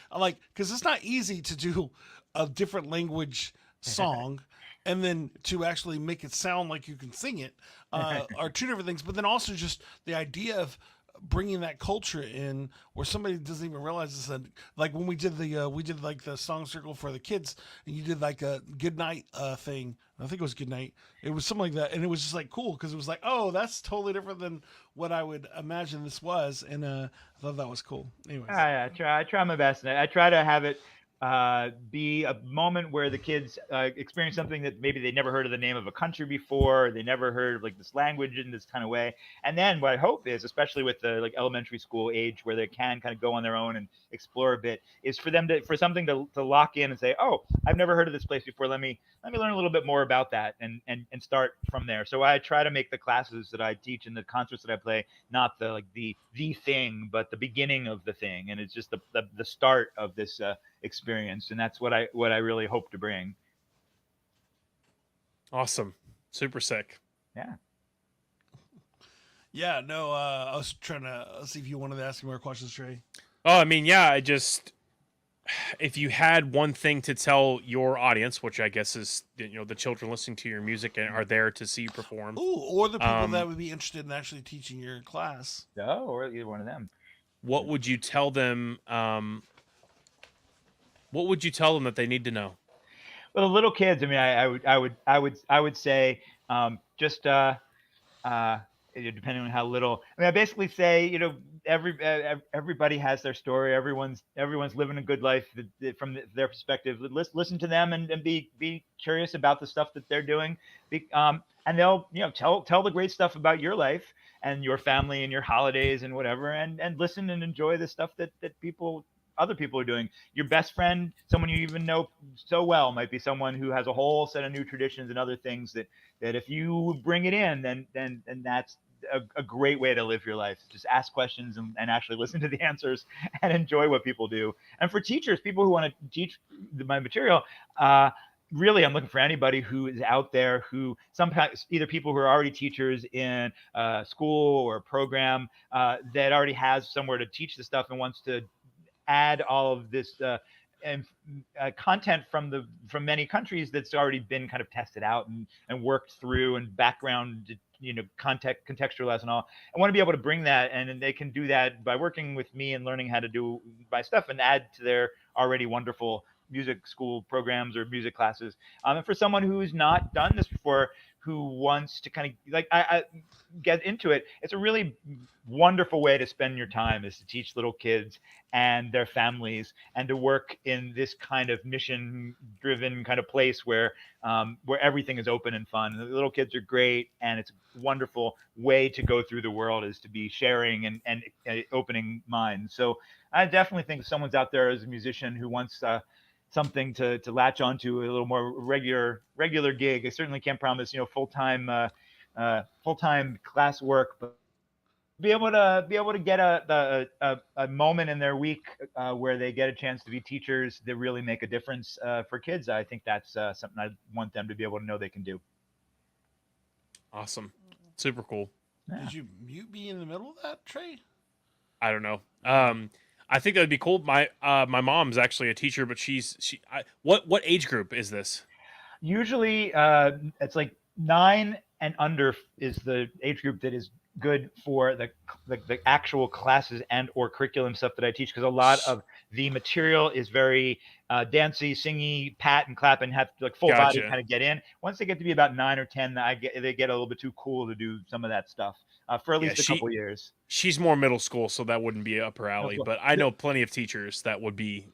because it's not easy to do a different language song and then to actually make it sound like you can sing it are two different things. But then also just the idea of bringing that culture in where somebody doesn't even realize this. And like when we did the song circle for the kids, and you did like a good night thing. I think it was good night. It was something like that, and it was just like cool because it was like, oh, that's totally different than what I would imagine this was, and I thought that was cool. Anyways, I try my best. I try to have it be a moment where the kids experience something that maybe they never heard of the name of a country before, or they never heard of like this language in this kind of way. And then what I hope is, especially with the like elementary school age where they can kind of go on their own and explore a bit, is for them for something to lock in and say, oh, I've never heard of this place before. Let me learn a little bit more about that and start from there. So I try to make the classes that I teach and the concerts that I play not the thing, but the beginning of the thing, and it's just the start of this experience, and that's what I really hope to bring. Awesome. Super sick. Yeah, no, I was trying to see if you wanted to ask me more questions, Trey. Oh, I mean, yeah, if you had one thing to tell your audience, which I guess is, the children listening to your music and are there to see you perform. Ooh, or the people that would be interested in actually teaching your class. Oh, or either one of them. What would you tell them? What would you tell them that they need to know? Well, the little kids. I mean, I would say just depending on how little. I mean, I basically say, everybody has their story. Everyone's living a good life from their perspective. Listen to them and be curious about the stuff that they're doing. And they'll tell the great stuff about your life and your family and your holidays and whatever, and listen and enjoy the stuff that other people are doing. Your best friend, someone you even know so well, might be someone who has a whole set of new traditions and other things that if you bring it in, then that's a great way to live your life. Just ask questions and actually listen to the answers and enjoy what people do. And for teachers, people who want to teach my material, really, I'm looking for anybody who is out there who sometimes either people who are already teachers in a school or a program that already has somewhere to teach the stuff and wants to add all of this and content from many countries that's already been kind of tested out and worked through and background, contextualized and all. I want to be able to bring that, and they can do that by working with me and learning how to do my stuff and add to their already wonderful music school programs or music classes. And for someone who's not done this before, who wants to kind of like I get into it, it's a really wonderful way to spend your time, is to teach little kids and their families, and to work in this kind of mission driven kind of place where everything is open and fun. The little kids are great, and it's a wonderful way to go through the world, is to be sharing and opening minds. So I definitely think if someone's out there as a musician who wants something to latch onto, a little more regular gig. I certainly can't promise, full-time class work, but be able to get a moment in their week where they get a chance to be teachers that really make a difference for kids. I think that's something I want them to be able to know they can do. Awesome. Super cool. Yeah. Did you mute me in the middle of that, Trey? I don't know. I think that'd be cool. My mom's actually a teacher, but what age group is this? Usually it's like 9 and under is the age group that is good for the actual classes and or curriculum stuff that I teach, because a lot of the material is very dancey, singy, pat and clap, and have like full body kind of get in. Once they get to be about 9 or 10, they get a little bit too cool to do some of that stuff for at least a couple years. She's more middle school, so that wouldn't be up her alley. But I know plenty of teachers that would be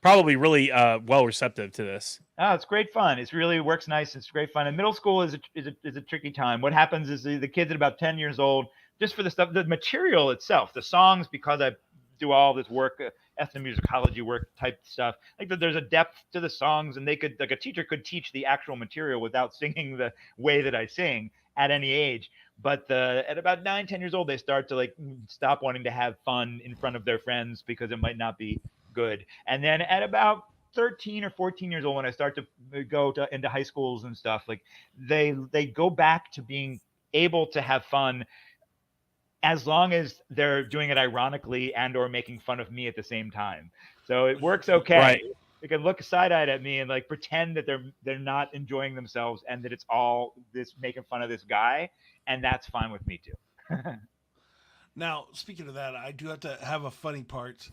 probably really well receptive to this. Oh, it's great fun. It really works nice. It's great fun. And middle school is a tricky time. What happens is the kids at about 10 years old, just for the material itself, the songs, because I do all this work, ethnomusicology work type stuff, like there's a depth to the songs, and a teacher could teach the actual material without singing the way that I sing at any age. But at about 9, 10 years old, they start to like stop wanting to have fun in front of their friends because it might not be good. And then at about 13 or 14 years old, when I start to go into high schools and stuff, like they go back to being able to have fun, as long as they're doing it ironically and or making fun of me at the same time. So it works okay. Right. They can look side-eyed at me and like pretend that they're not enjoying themselves, and that it's all this making fun of this guy, and that's fine with me too. Now, speaking of that, I do have to have a funny part.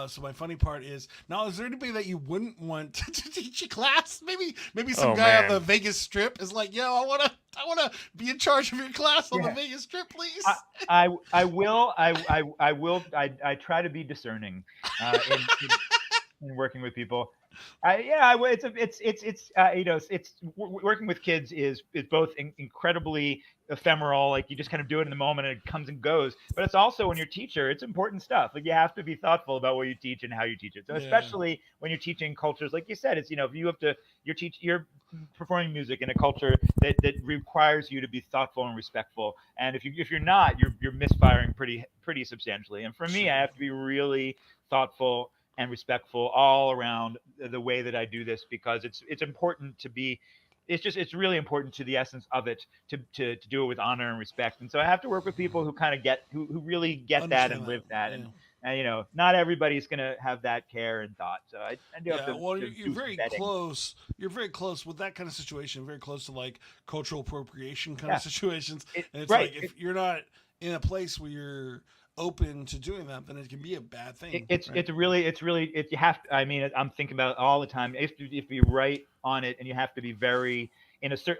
So my funny part is, now, is there anybody that you wouldn't want to teach a class? Maybe some guy on the Vegas Strip is like, yo, I wanna be in charge of your class on the Vegas Strip, please. I will. I try to be discerning in working with people. It's working with kids is both incredibly ephemeral, like you just kind of do it in the moment and it comes and goes, but it's also, when you're a teacher, it's important stuff. Like you have to be thoughtful about what you teach and how you teach it. So especially when you're teaching cultures, like you said, it's, if you have to, you're performing music in a culture that requires you to be thoughtful and respectful, and if you're not, you're misfiring pretty substantially. And for me, I have to be really thoughtful and respectful all around the way that I do this, because it's important to be, it's really important to the essence of it to do it with honor and respect. And so I have to work with people who kind of who really get that and live that. And not everybody's going to have that care and thought. So I do have to. Well, you're very close. You're very close with that kind of situation. Very close to like cultural appropriation kind of situations. And it's like if you're not in a place where you're open to doing that, then it can be a bad thing. You have to, I'm thinking about it all the time. If you write on it, and you have to be I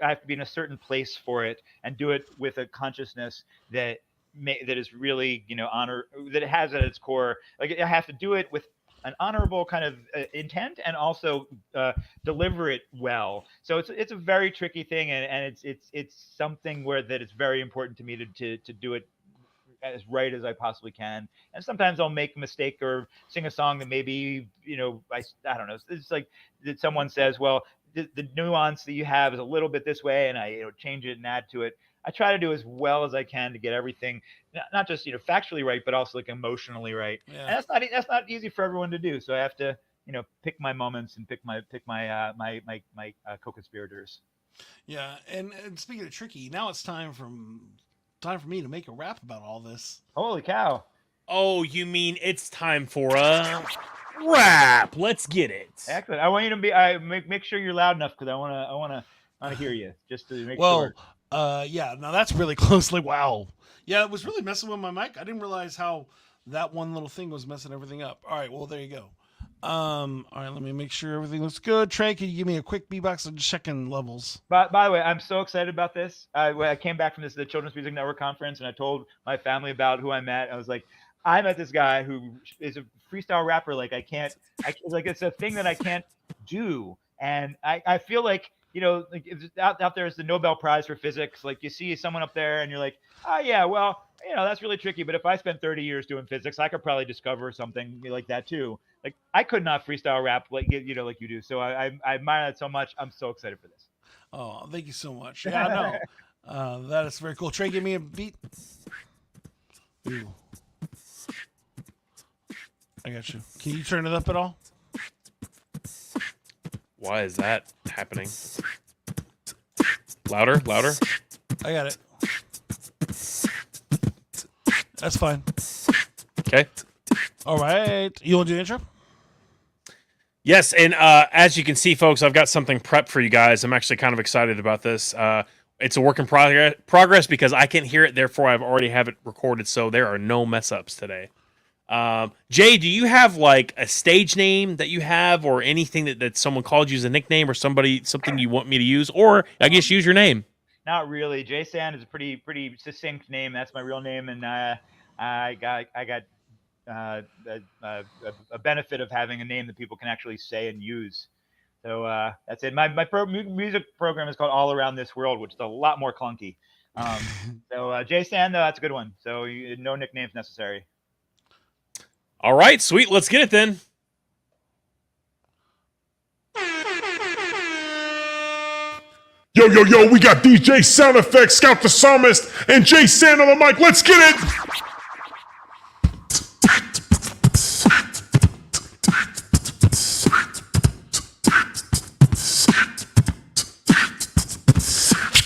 have to be in a certain place for it, and do it with a consciousness that is really, honor, that it has at its core. Like I have to do it with an honorable kind of intent, and also deliver it well. So it's a very tricky thing, and it's something that it's very important to me to do it as right as I possibly can. And sometimes I'll make a mistake or sing a song that maybe, I don't know. It's like that someone says, well, the nuance that you have is a little bit this way, and I change it and add to it. I try to do as well as I can to get everything, not just factually right, but also like emotionally right. Yeah. And that's not easy for everyone to do. So I have to pick my moments and pick my co-conspirators. Yeah, and speaking of tricky, now it's time for me to make a rap about all this. Holy cow! Oh, you mean it's time for a rap? Let's get it. Excellent. I want you to be. Make sure you're loud enough because I want to hear you just to make sure. Yeah. Now that's really closely. Wow. Yeah, it was really messing with my mic. I didn't realize how that one little thing was messing everything up. All right. Well, there you go. All right. Let me make sure everything looks good. Trey, can you give me a quick beatbox of checking levels? By the way, I'm so excited about this. When I came back from the Children's Music Network conference, and I told my family about who I met. I was like, I met this guy who is a freestyle rapper. Like like it's a thing that I can't do, and I feel like, you know, like out there is the Nobel Prize for physics. Like you see someone up there, and you're like, oh yeah, well, you know, that's really tricky. But if I spent 30 years doing physics, I could probably discover something like that too. Like I could not freestyle rap like you know like you do. So I admire that so much. I'm so excited for this. Oh, thank you so much. Yeah, I know. That is very cool. Trey, give me a beat. Ooh. I got you. Can you turn it up at all? Why is that happening? Louder, louder. I got it. That's fine. Okay. All right. You want to do the intro? Yes, and as you can see, folks, I've got something prepped for you guys. I'm actually kind of excited about this. It's a work in progress because I can't hear it, therefore I've already have it recorded, so there are no mess ups today. Jay, do you have like a stage name that you have, or anything that someone called you as a nickname, or something you want me to use, or I guess use your name? Not really. Jay Sand is a pretty succinct name. That's my real name, and I got a benefit of having a name that people can actually say and use. So that's it. My music program is called All Around This World, which is a lot more clunky. So Jay Sand, though, that's a good one. So no nicknames necessary. All right, sweet. Let's get it then. Yo, yo, yo, we got DJ Sound Effects, Scout the Psalmist, and Jay Sand on the mic. Let's get it!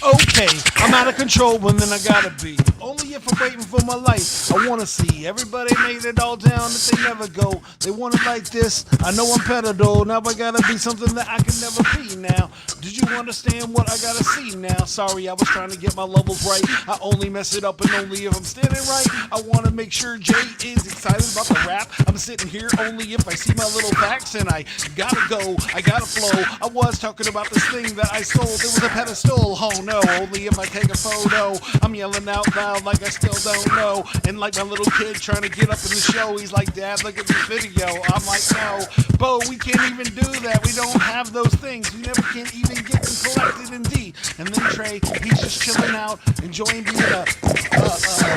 Okay, I'm out of control, but then I gotta be. Only if I'm waiting for my life. I wanna see everybody made it all down that they never go. They want it like this. I know I'm pedal. Now I gotta be something that I can never be now. Did you understand what I gotta see now? Sorry, I was trying to get my levels right. I only mess it up and only if I'm standing right. I wanna make sure Jay is excited about the rap. I'm sitting here only if I see my little facts, and I gotta go, I gotta flow. I was talking about this thing that I sold. It was a pedestal. Oh no, only if I take a photo. I'm yelling out loud like I still don't know. And like my little kid trying to get up in the show, he's like, Dad, look at this video. I'm like, no, Bo, we can't even do that. We don't have those things. We never can even get them collected in D. And then Trey, he's just chilling out, enjoying being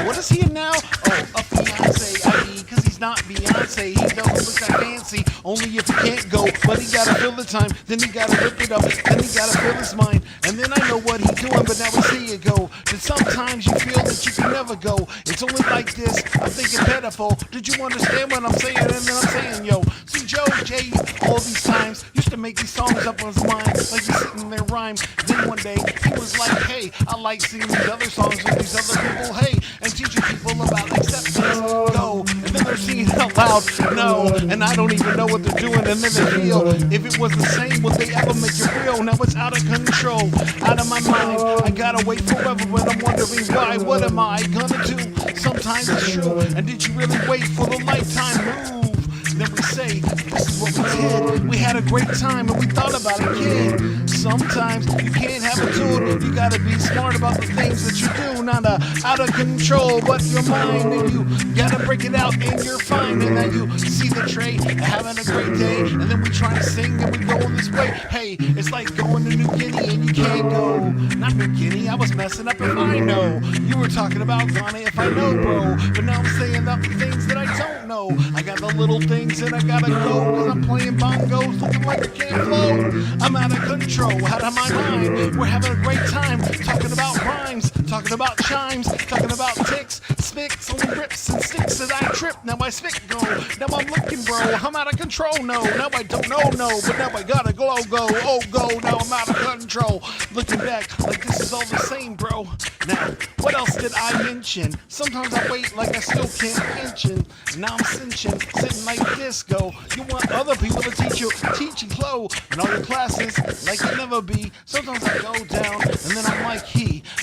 what is he in now? Oh, a fiance, I.e., because he's not Beyonce. He doesn't look that fancy, only if he can't go. But he gotta fill the time, then he gotta rip it up, then he gotta fill his mind. And then I know what he's doing, but now we see it go. Then sometimes you feel that you can never go. It's only like this, I'm thinking pitiful. Did you understand what I'm saying? And then I'm saying, yo, see Joe, Jay, all these times, used to make these songs up on his mind, like he's sitting there rhyme. Then one day, he was like, hey, I like singing these other songs with these other people, hey, and teaching people about acceptance, go. And then they're singing out loud, no, and I don't even know what they're doing, and then they feel, if it was the same, would they ever make it real? Now it's out of control, out of my mind. I gotta wait forever, but I'm wondering why. What am I gonna do? Sometimes it's true. And did you really wait for the lifetime move? Then we say, this is what we did. We had a great time and we thought about a kid. Sometimes you can't have a tune. You gotta be smart about the things that you do. Not out of control, but your mind. And you gotta break it out and you're fine. And then you see the Trey having a great day. And then we try to sing and we go this way. Hey, it's like going to New Guinea and you can't go. Not New Guinea, I was messing up if I know. You were talking about Ghana if I know, bro. But now I'm saying about the things that I don't know. I got the little things and I gotta go. Cause I'm playing bongos looking like I can't flow. I'm out of control, out of my mind. We're having a great time talking about rhymes, talking about chimes, talking about ticks, spicks, only rips and sticks that I trip. Now my spick go. Now I'm looking, bro. I'm out of control. No, now I don't know, no. But now I gotta go. Oh, go. Now I'm out of control. Looking back like this is all the same, bro. Now, what else did I mention? Sometimes I wait like I still can't mention. Now I'm cinching, sitting like disco. You want other people to teach you flow in all your classes like you never be. Sometimes I go down and then I'm like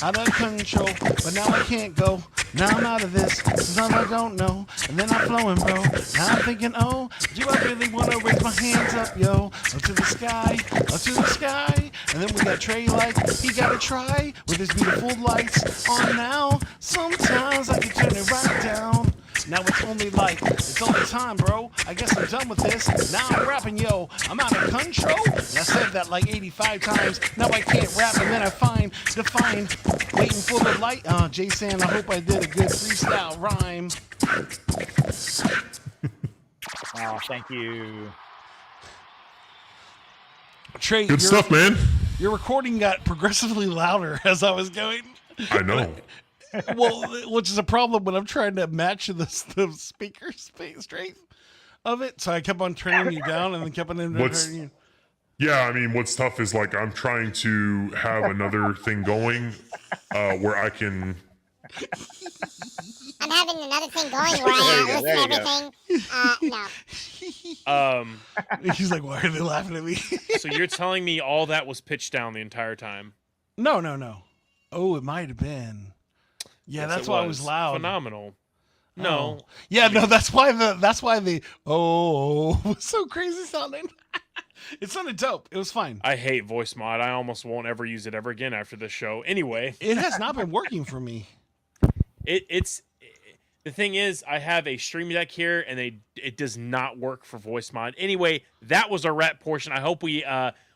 out of control. But now I can't go. Now I'm out of this. Sometimes I don't know. And then I'm flowing, bro. Now I'm thinking, oh, do I really want to raise my hands up, yo? Up to the sky, up to the sky. And then we got Trey like, he gotta try with his beautiful lights on now. Sometimes I can turn it right down. Now it's only time, bro. I guess I'm done with this. Now I'm rapping, yo. I'm out of control. And I said that like 85 times. Now I can't rap, and then I define, waiting for the light. Jason, I hope I did a good freestyle rhyme. Oh, thank you. Trey, Good stuff, man. Your recording got progressively louder as I was going. I know. Well, which is a problem when I'm trying to match the speaker strength of it. So I kept on turning you down and then kept on turning you. Yeah, I mean, what's tough is like I'm trying to have another thing going where I can. I'm having another thing going where I listen to everything. No. He's like, why are they laughing at me? So you're telling me all that was pitched down the entire time? No. Oh, it might have been. Yeah, Yes, that's why it was loud. Phenomenal. Oh. No. Yeah, no, that's why the was so crazy sounding. It sounded dope. It was fine. I hate voice mod. I almost won't ever use it ever again after this show. Anyway, it has not been working for me. It's the thing is, I have a stream deck here, and it does not work for voice mod. Anyway, that was our rap portion. I hope we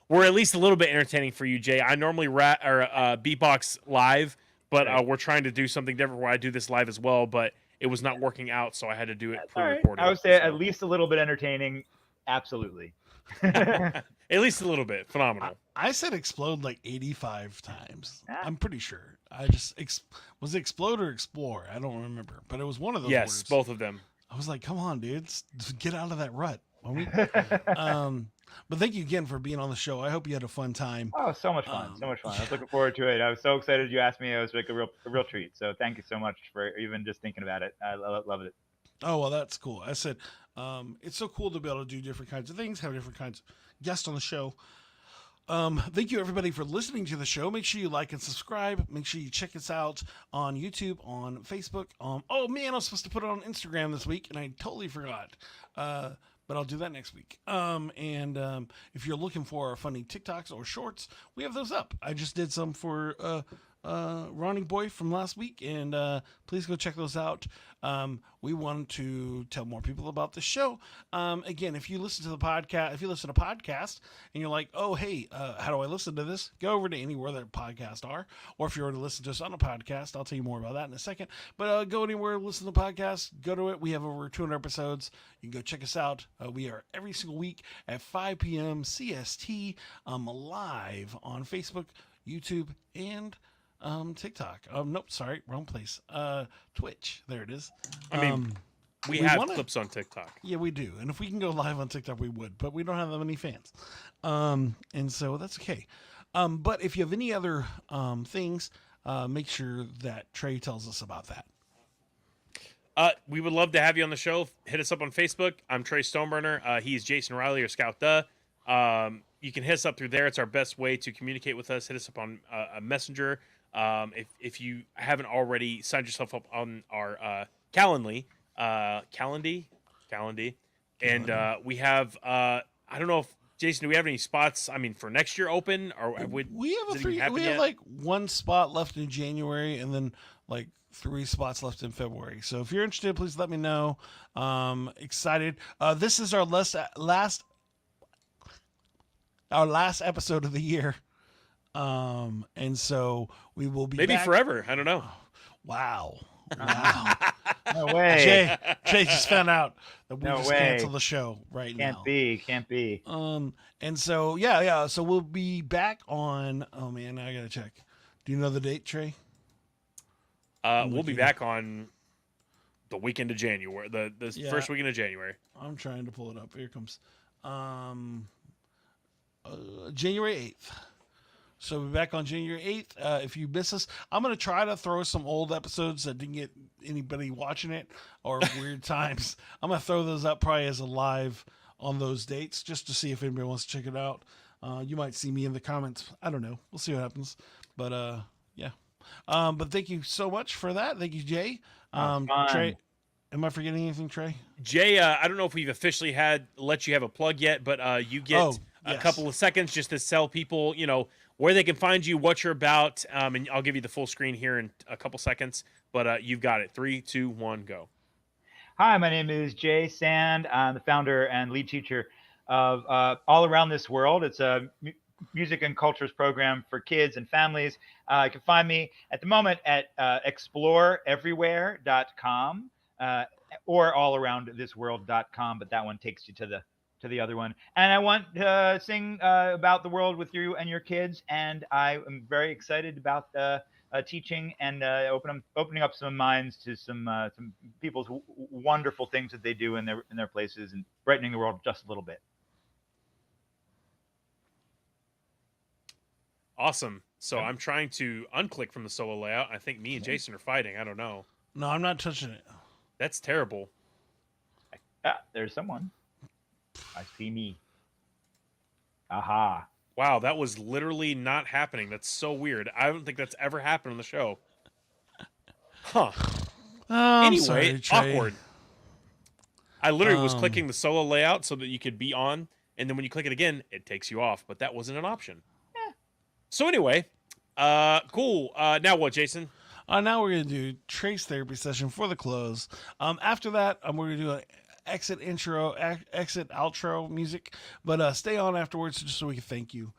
were at least a little bit entertaining for you, Jay. I normally rap or beatbox live, but we're trying to do something different where I do this live as well. But it was not working out, so I had to do it pre-recorded. I would say at least a little bit entertaining. Absolutely. At least a little bit. Phenomenal. I said explode like 85 times. I'm pretty sure. I just was it explode or explore? I don't remember, but it was one of those yes, words. both of them. I was like, come on, dudes, get out of that rut. But thank you again for being on the show. I hope you had a fun time. Oh, so much fun. So much fun. I was looking forward to it. I was so excited you asked me. It was like a real treat. So thank you so much for even just thinking about it. I love it. Oh, well, that's cool. I said, it's so cool to be able to do different kinds of things, have different kinds of guests on the show. Thank you, everybody, for listening to the show. Make sure you like and subscribe. Make sure you check us out on YouTube, on Facebook. Oh, man, I was supposed to put it on Instagram this week, and I totally forgot. But I'll do that next week. If you're looking for funny TikToks or shorts, we have those up. I just did some for Ronnie Boy from last week, and please go check those out. We want to tell more people about the show. Again, if you listen to the podcast, if you listen to podcasts and you're like, oh, hey, how do I listen to this? Go over to anywhere that podcasts are. Or if you already listen to us on a podcast, I'll tell you more about that in a second. But go anywhere, listen to the podcast, go to it. We have over 200 episodes. You can go check us out. We are every single week at 5 p.m. CST live on Facebook, YouTube, and TikTok. Nope, sorry, wrong place. Twitch. There it is. I mean, we have clips on TikTok. Yeah, we do. And if we can go live on TikTok, we would, but we don't have that many fans. And so that's okay. But if you have any other things, make sure that Trey tells us about that. We would love to have you on the show. Hit us up on Facebook. I'm Trey Stoneburner. He's Jason Riley or Scout Duh. You can hit us up through there. It's our best way to communicate with us. Hit us up on a messenger. If you haven't already signed yourself up on our Calendly, and we have I don't know if Jason, do we have any spots? I mean, for next year open, or we have like one spot left in January, and then like 3 spots left in February. So if you're interested, please let me know. Excited. This is our last episode of the year. And so we will be maybe back. Forever. I don't know. Wow. No way. Jay just found out that we No just way. canceled the show right now. Can't be. And so yeah. So we'll be back on. Oh man, I gotta check. Do you know the date, Trey? We'll be back on the weekend of January, the Yeah. first weekend of January. I'm trying to pull it up. Here it comes. January 8th. So we'll be back on January 8th. If you miss us, I'm going to try to throw some old episodes that didn't get anybody watching it or weird times. I'm going to throw those up probably as a live on those dates just to see if anybody wants to check it out. You might see me in the comments. I don't know. We'll see what happens. But yeah. But thank you so much for that. Thank you, Jay. Trey, am I forgetting anything, Trey? Jay, I don't know if we've officially let you have a plug yet, but you get a couple of seconds just to tell people, where they can find you, what you're about, and I'll give you the full screen here in a couple seconds. But you've got it. 3, 2, 1, go. Hi, my name is Jay Sand. I'm the founder and lead teacher of All Around This World. It's a music and cultures program for kids and families. You can find me at the moment at exploreeverywhere.com or allaroundthisworld.com, but that one takes you to the other one. And I want to sing about the world with you and your kids, and I am very excited about teaching and opening up some minds to some people's wonderful things that they do in their places and brightening the world just a little bit. Awesome. So I'm trying to unclick from the solo layout. I think me and Jason are fighting. I don't know. No, I'm not touching it. That's terrible. There's someone. I see me. Aha. Wow, that was literally not happening. That's so weird. I don't think that's ever happened on the show. Huh. Anyway, sorry, Trey. awkward. I literally was clicking the solo layout so that you could be on, and then when you click it again, it takes you off, but that wasn't an option. So anyway, cool. Now what, Jason? Now we're going to do trace therapy session for the close. After that, we're going to do an exit intro, exit outro music, but stay on afterwards just so we can thank you.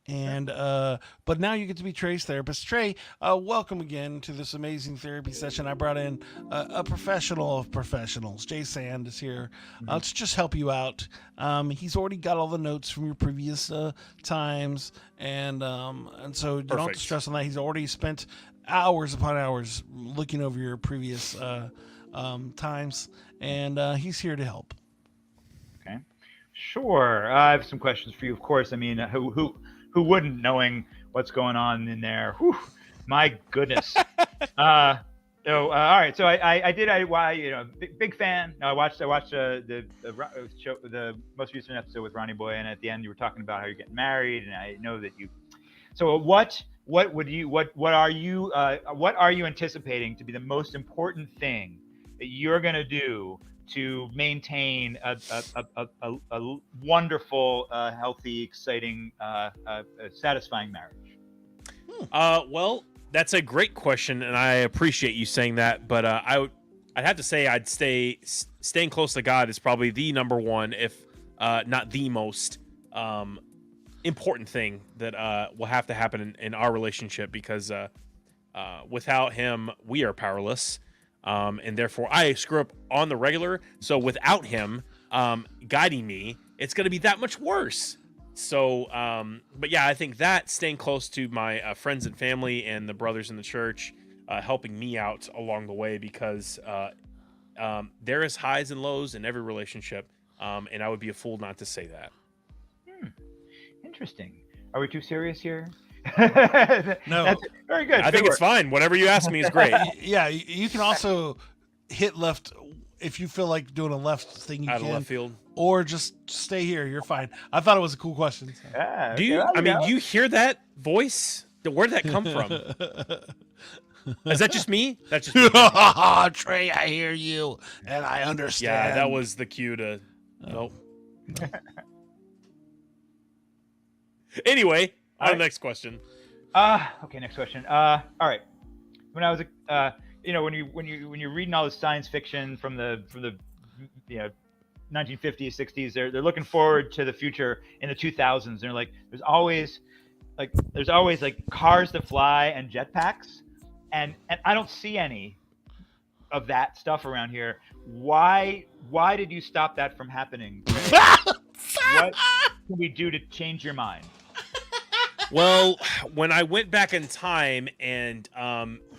But now you get to be Trey's therapist. Trey, welcome again to this amazing therapy session. I brought in a professional of professionals. Jay Sand is here to just help you out. He's already got all the notes from your previous times, and so you don't have to stress on that. He's already spent hours upon hours looking over your previous times, and he's here to help. Okay, sure. I have some questions for you, of course. I mean, who wouldn't, knowing what's going on in there? Whew, my goodness. All right. So I did. Big fan. I watched the show, the most recent episode with Ronnie Boy, and at the end you were talking about how you're getting married, and I know that you. So what are you anticipating to be the most important thing that you're going to do to maintain a wonderful, healthy, exciting, satisfying marriage? Well, that's a great question, and I appreciate you saying that. But I'd have to say staying close to God is probably the number one, if not the most important thing that will have to happen in our relationship, because without Him, we are powerless. And therefore I screw up on the regular. So without him guiding me, it's going to be that much worse. So, but yeah, I think that staying close to my friends and family and the brothers in the church, helping me out along the way, because there is highs and lows in every relationship. And I would be a fool not to say that. Interesting. Are we too serious here? No, that's very good. I think it's fine. Whatever you ask me is great. Yeah, you can also hit left if you feel like doing a left thing. You Out can of left field, or just stay here. You're fine. I thought it was a cool question. So. Yeah, do you? I mean, do you hear that voice? Where did that come from? Is that just me? That's just me. Trey, I hear you and I understand. Yeah, that was the cue to. Nope. Anyway. Next question. Okay, next question. All right. When I was when you're reading all this science fiction from the 1950s, 60s, they're looking forward to the future in the 2000s. They're like, there's always cars that fly and jetpacks, and I don't see any of that stuff around here. Why did you stop that from happening? What can we do to change your mind? Well, when I went back in time and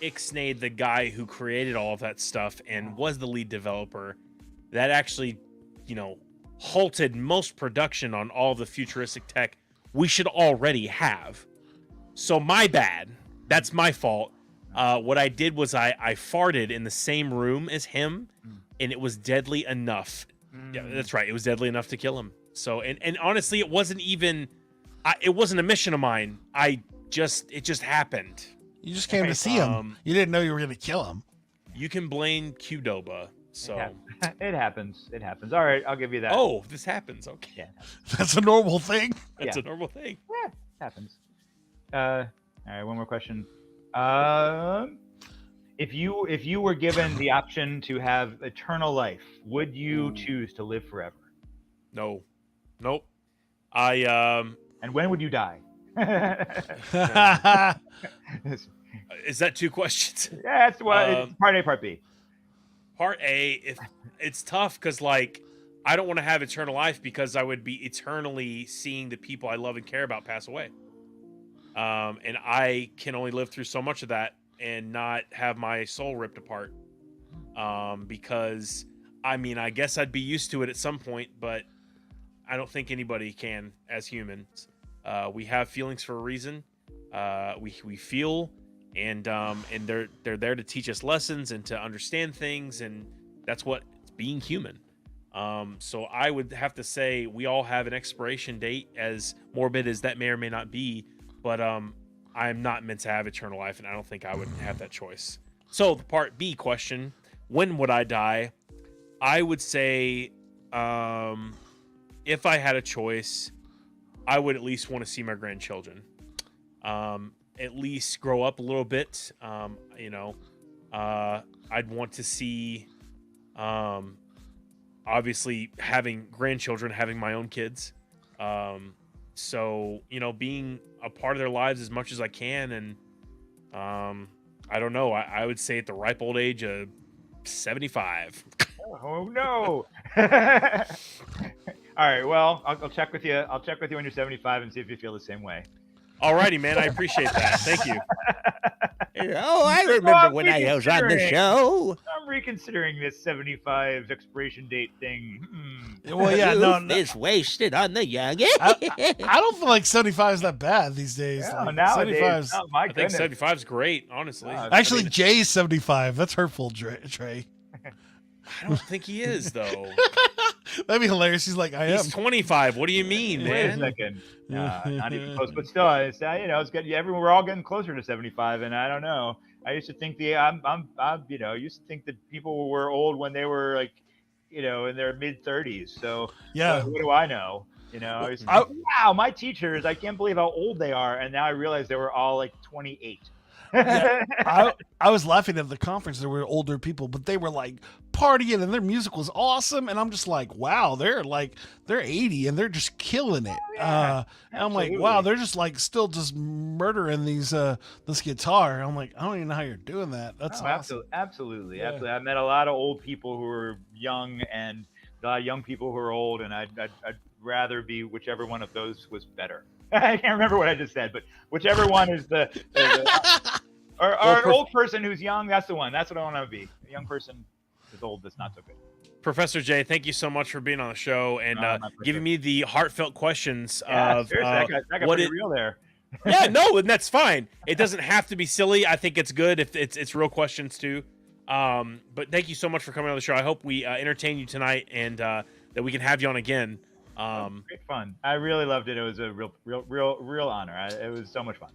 ixnayed the guy who created all of that stuff and was the lead developer, that actually, halted most production on all of the futuristic tech we should already have. So my bad. That's my fault. What I did was I farted in the same room as him, and it was deadly enough. Yeah, that's right. It was deadly enough to kill him. So, and honestly, it wasn't even... it wasn't a mission of mine. It just happened. You just came to see him. You didn't know you were going to kill him. You can blame Qdoba. So it happens. It happens. All right, I'll give you that. Oh, this happens. Okay. Yeah. That's a normal thing. That's a normal thing. Yeah, it happens. All right, one more question. If you were given the option to have eternal life, would you choose to live forever? No. Nope. And when would you die? Is that two questions? Yeah, that's what it's part A, part B. Part A, if it's tough because I don't want to have eternal life because I would be eternally seeing the people I love and care about pass away. And I can only live through so much of that and not have my soul ripped apart. Because I guess I'd be used to it at some point, but I don't think anybody can as humans. We have feelings for a reason. We feel, and they're there to teach us lessons and to understand things, and that's what being human. So I would have to say we all have an expiration date, as morbid as that may or may not be, but I'm not meant to have eternal life, and I don't think I would have that choice. So the part B question, when would I die? I would say if I had a choice, I would at least want to see my grandchildren. At least grow up a little bit. I'd want to see, obviously, having grandchildren, having my own kids. So, being a part of their lives as much as I can. And I don't know. I would say at the ripe old age of 75. Oh, no. All right. Well, I'll check with you. I'll check with you when you're 75 and see if you feel the same way. Alrighty, man. I appreciate that. Thank you. Oh, I remember when I was on the show. I'm reconsidering this 75 expiration date thing. Well, yeah, no. It's wasted on the young. I don't feel like 75 is that bad these days. Yeah, Like, nowadays, 75's oh my I think goodness. 75 is great, honestly. Actually, Jay's 75. That's hurtful, Trey. I don't think he is, though. That'd be hilarious. He's like, I am. He's 25. What do you mean, Wait a man? second. Not even close, but still, it's it's good. Everyone, we're all getting closer to 75, and I don't know. I used to think used to think that people were old when they were in their mid 30s. So Yeah. what do I know? I used to think, wow, my teachers, I can't believe how old they are, and now I realize they were all 28. Yeah, I was laughing at the conference. There were older people, but they were partying and their music was awesome. And I'm just like, wow, they're 80 and they're just killing it. Yeah, and I'm like, wow, they're just still just murdering this guitar. I'm like, I don't even know how you're doing that. That's awesome. Absolutely. Yeah. Absolutely. I met a lot of old people who were young and a lot of young people who are old, and I'd rather be whichever one of those was better. I can't remember what I just said, but whichever one is or an old person who's young, that's the one. That's what I want to be. A young person is old, that's not so good. Professor Jay, thank you so much for being on the show and giving me the heartfelt questions of that got pretty real there. Yeah, no, and that's fine. It doesn't have to be silly. I think it's good if it's real questions too. But thank you so much for coming on the show. I hope we entertain you tonight and that we can have you on again. Great fun. I really loved it. It was a real honor. It was so much fun.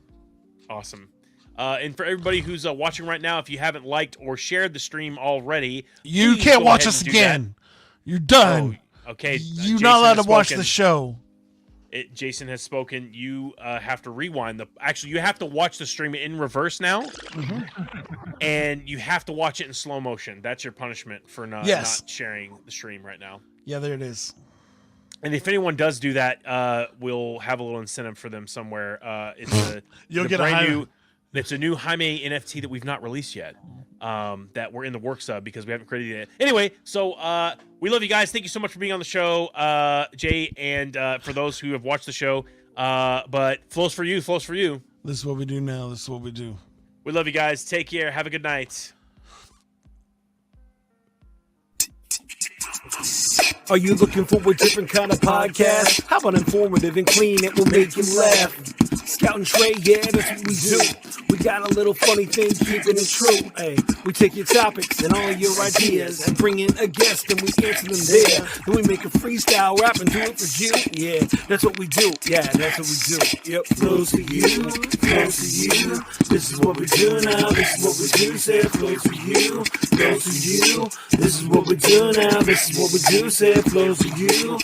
Awesome. And for everybody who's watching right now, if you haven't liked or shared the stream already, you can't watch us again. You're done. Oh, okay. You're not allowed to watch the show. Jason has spoken. You have to rewind you have to watch the stream in reverse now, and you have to watch it in slow motion. That's your punishment for not sharing the stream right now. Yeah, there it is. And if anyone does do that, we'll have a little incentive for them somewhere. It's a new Jaime NFT that we've not released yet. That we're in the works of because we haven't created it yet. Anyway, so we love you guys. Thank you so much for being on the show, Jay, and for those who have watched the show, But flows for you, flows for you. This is what we do now. This is what we do. We love you guys. Take care. Have a good night. Are you looking for a different kind of podcast? How about informative and clean? It will make you laugh. Scout and Trey, yeah, that's what we do. We got a little funny thing, keeping it true. Hey, we take your topics and all your ideas and bring in a guest and we answer them there. Then we make a freestyle rap and do it for you. Yeah, that's what we do. Yeah, that's what we do. Yep, flows for you, flows for you. This is what we do now. This is what we do. Say it flows for you, flows for you. This is what we do now. This is what we do. Say it flows for you,